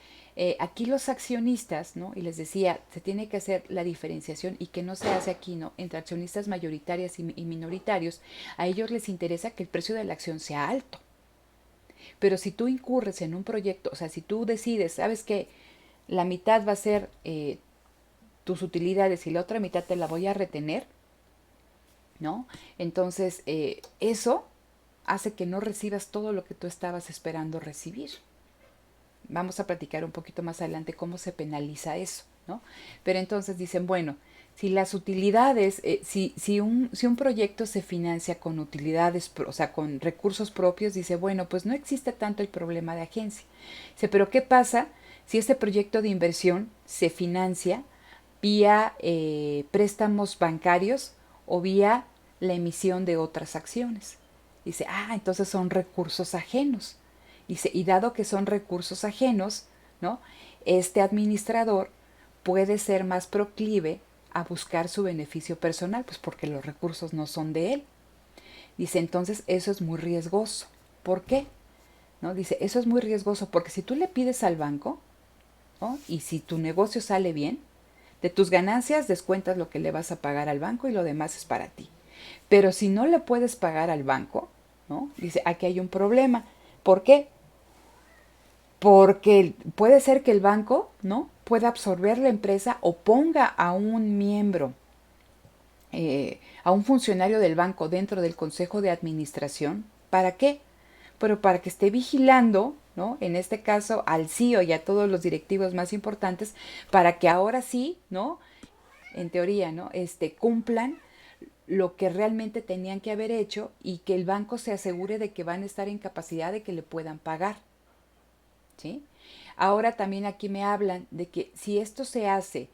aquí los accionistas, ¿no? Y les decía, se tiene que hacer la diferenciación y que no se hace aquí, ¿no? Entre accionistas mayoritarios y minoritarios. A ellos les interesa que el precio de la acción sea alto. Pero si tú incurres en un proyecto, o sea, si tú decides, ¿sabes qué? La mitad va a ser tus utilidades y la otra mitad te la voy a retener, ¿no? Entonces, eso hace que no recibas todo lo que tú estabas esperando recibir. Vamos a platicar un poquito más adelante cómo se penaliza eso, ¿no? Pero entonces dicen, bueno, si las utilidades, si un proyecto se financia con utilidades, o sea, con recursos propios, dice, bueno, pues no existe tanto el problema de agencia. Dice, pero ¿qué pasa si este proyecto de inversión se financia vía préstamos bancarios o vía la emisión de otras acciones? Dice, entonces son recursos ajenos. Dice, y dado que son recursos ajenos, ¿no? Este administrador puede ser más proclive a buscar su beneficio personal, pues porque los recursos no son de él. Dice, entonces eso es muy riesgoso. ¿Por qué? ¿No? Dice, eso es muy riesgoso porque si tú le pides al banco, ¿no? Y si tu negocio sale bien, de tus ganancias descuentas lo que le vas a pagar al banco y lo demás es para ti. Pero si no le puedes pagar al banco, ¿no? Dice, aquí hay un problema. ¿Por qué? Porque puede ser que el banco, ¿no? Pueda absorber la empresa o ponga a un miembro, a un funcionario del banco dentro del consejo de administración. ¿Para qué? Pero para que esté vigilando, ¿no? En este caso al CEO y a todos los directivos más importantes, para que ahora sí, ¿no? En teoría, ¿no? Cumplan lo que realmente tenían que haber hecho y que el banco se asegure de que van a estar en capacidad de que le puedan pagar, ¿sí? Ahora también aquí me hablan de que si esto se hace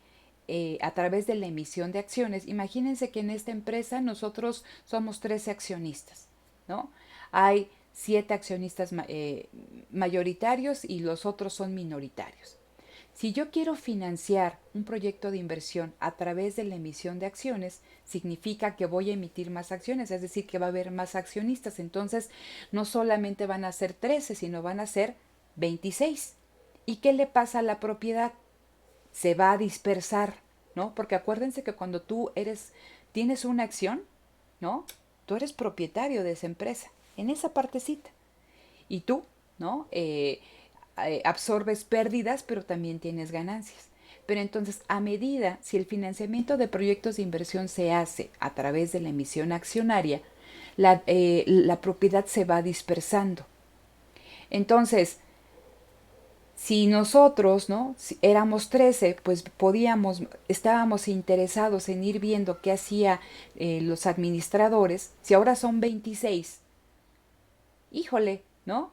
a través de la emisión de acciones, imagínense que en esta empresa nosotros somos 13 accionistas, ¿no? Hay 7 accionistas mayoritarios y los otros son minoritarios. Si yo quiero financiar un proyecto de inversión a través de la emisión de acciones, significa que voy a emitir más acciones, es decir, que va a haber más accionistas. Entonces, no solamente van a ser 13, sino van a ser 26. ¿Y qué le pasa a la propiedad? Se va a dispersar, ¿no? Porque acuérdense que cuando tienes una acción, ¿no? Tú eres propietario de esa empresa, en esa partecita. Y tú, ¿no? Absorbes pérdidas, pero también tienes ganancias. Pero entonces, a medida, si el financiamiento de proyectos de inversión se hace a través de la emisión accionaria, la propiedad se va dispersando. Entonces, si nosotros, ¿no? Si éramos 13, pues estábamos interesados en ir viendo qué hacía los administradores. Si ahora son 26, híjole, ¿no?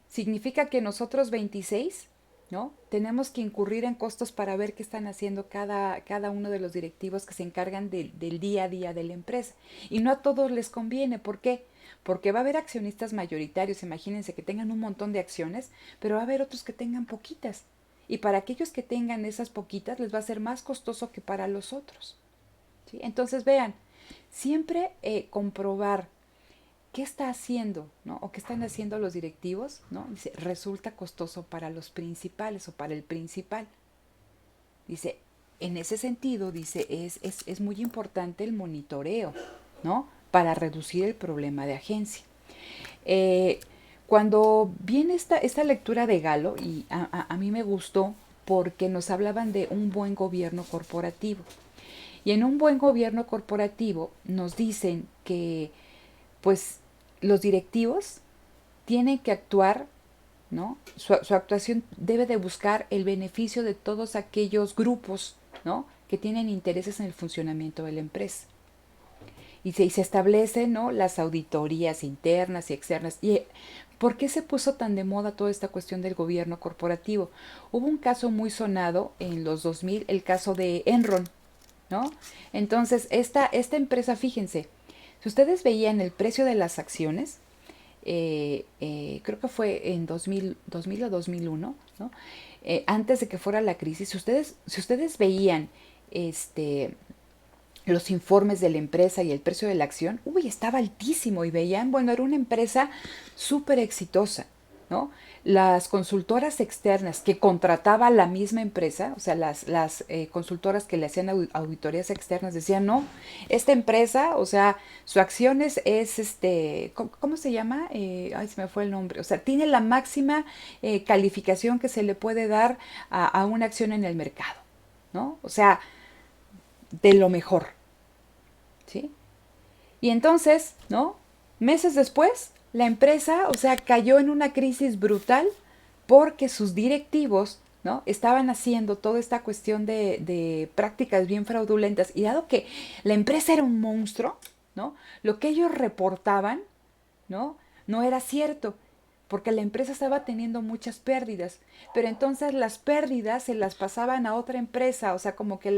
Significa que nosotros 26, ¿no? Tenemos que incurrir en costos para ver qué están haciendo cada uno de los directivos que se encargan del día a día de la empresa. Y no a todos les conviene. ¿Por qué? Porque va a haber accionistas mayoritarios, imagínense que tengan un montón de acciones, pero va a haber otros que tengan poquitas. Y para aquellos que tengan esas poquitas les va a ser más costoso que para los otros, ¿sí? Entonces vean, siempre comprobar qué está haciendo, ¿no? O qué están haciendo los directivos, ¿no? Dice, resulta costoso para los principales o para el principal. Dice, en ese sentido, dice, es muy importante el monitoreo, ¿no? Para reducir el problema de agencia. Cuando viene esta lectura de Galo, y a mí me gustó porque nos hablaban de un buen gobierno corporativo. Y en un buen gobierno corporativo nos dicen que, pues, los directivos tienen que actuar, ¿no? Su actuación debe de buscar el beneficio de todos aquellos grupos, ¿no? Que tienen intereses en el funcionamiento de la empresa. Y se establecen, ¿no? Las auditorías internas y externas. ¿Y por qué se puso tan de moda toda esta cuestión del gobierno corporativo? Hubo un caso muy sonado en los 2000, el caso de Enron, ¿no? Entonces, esta empresa, fíjense, si ustedes veían el precio de las acciones, creo que fue en 2000 o 2001, ¿no? Antes de que fuera la crisis, si ustedes veían los informes de la empresa y el precio de la acción, estaba altísimo y veían, bueno, era una empresa súper exitosa, ¿no? Las consultoras externas que contrataba la misma empresa, o sea, las consultoras que le hacían auditorías externas decían, no, esta empresa, o sea, su acción es ¿cómo se llama? Ay, se me fue el nombre. O sea, tiene la máxima calificación que se le puede dar a una acción en el mercado, ¿no? O sea, de lo mejor, ¿sí? Y entonces, ¿no? Meses después, la empresa, o sea, cayó en una crisis brutal porque sus directivos, ¿no? Estaban haciendo toda esta cuestión de prácticas bien fraudulentas. Y dado que la empresa era un monstruo, ¿no? Lo que ellos reportaban, ¿no? No era cierto, porque la empresa estaba teniendo muchas pérdidas, pero entonces las pérdidas se las pasaban a otra empresa, o sea, como que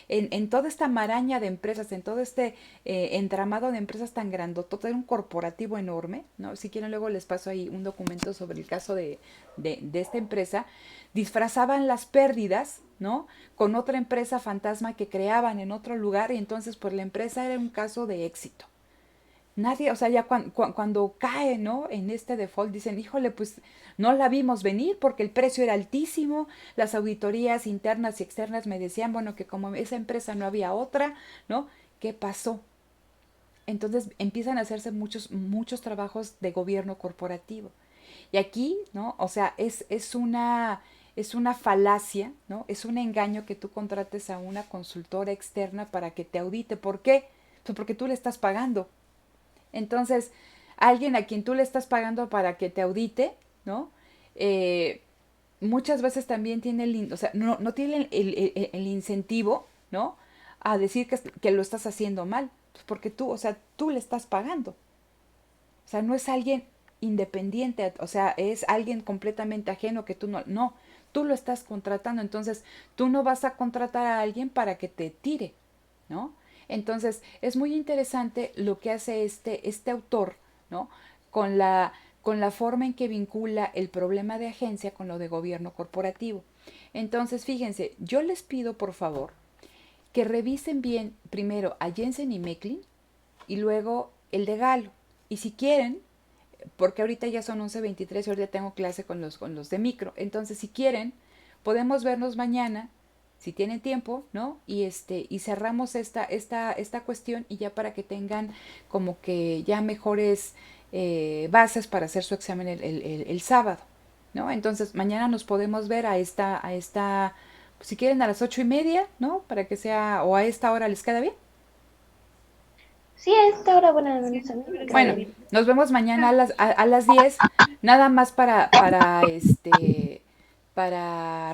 en toda esta maraña de empresas, en todo este entramado de empresas tan grandotote, era un corporativo enorme, ¿no? Si quieren luego les paso ahí un documento sobre el caso de esta empresa, disfrazaban las pérdidas, ¿no? Con otra empresa fantasma que creaban en otro lugar, y entonces pues la empresa era un caso de éxito. Nadie, o sea, ya cuando cae, ¿no? En este default dicen, híjole, pues no la vimos venir porque el precio era altísimo, las auditorías internas y externas me decían, bueno, que como esa empresa no había otra, ¿no? ¿Qué pasó? Entonces empiezan a hacerse muchos trabajos de gobierno corporativo. Y aquí, ¿no? O sea, es una falacia, ¿no? Es un engaño que tú contrates a una consultora externa para que te audite. ¿Por qué? Pues porque tú le estás pagando. Entonces, alguien a quien tú le estás pagando para que te audite, ¿no? Muchas veces también tiene o sea, no tiene el incentivo, ¿no? A decir que lo estás haciendo mal, Pues porque tú, o sea, tú le estás pagando. O sea, no es alguien independiente, o sea, es alguien completamente ajeno que tú no, tú lo estás contratando, entonces tú no vas a contratar a alguien para que te tire, ¿no? Entonces, es muy interesante lo que hace este autor, ¿no? Con con la forma en que vincula el problema de agencia con lo de gobierno corporativo. Entonces, fíjense, yo les pido por favor que revisen bien primero a Jensen y Mecklin y luego el de Galo. Y si quieren, porque ahorita ya son 11:23 y ahorita tengo clase con los de micro. Entonces, si quieren, podemos vernos mañana, si tienen tiempo, ¿no? Y cerramos esta cuestión y ya para que tengan como que ya mejores bases para hacer su examen el sábado, ¿no? Entonces, mañana nos podemos ver pues, si quieren a las 8:30, ¿no? Para que sea, o a esta hora les queda bien.
Sí, a esta hora, bueno, al menos a mí me queda
Bueno,
bien.
nos vemos mañana a las 10, nada más para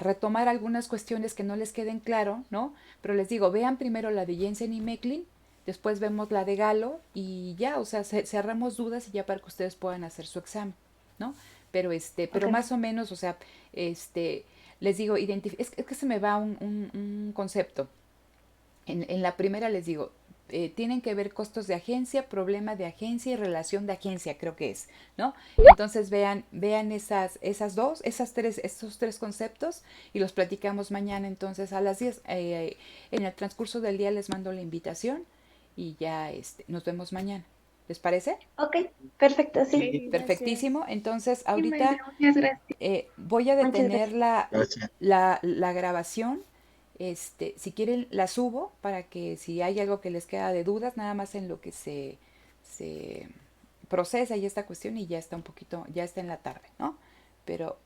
retomar algunas cuestiones que no les queden claro, ¿no? Pero les digo, vean primero la de Jensen y Mecklin, después vemos la de Galo y ya, o sea, cerramos dudas y ya para que ustedes puedan hacer su examen, ¿no? Pero
Ok.
más o menos, o sea, les digo, es que se me va un concepto. En la primera les digo, tienen que ver costos de agencia, problema de agencia y relación de agencia, creo que es, ¿no? Entonces vean esos tres conceptos y los platicamos mañana entonces a las 10. En el transcurso del día les mando la invitación y ya nos vemos mañana. ¿Les parece?
Ok, perfecto, sí.
Sí,
Perfectísimo. Entonces
Sí,
ahorita
maestra, muchas gracias.
voy a
Muchas
detener
gracias.
Gracias.
la grabación. Si quieren, la subo para que si hay algo que les queda de dudas, nada más en lo que se procesa y esta cuestión y ya está un poquito, ya está en la tarde, ¿no? Pero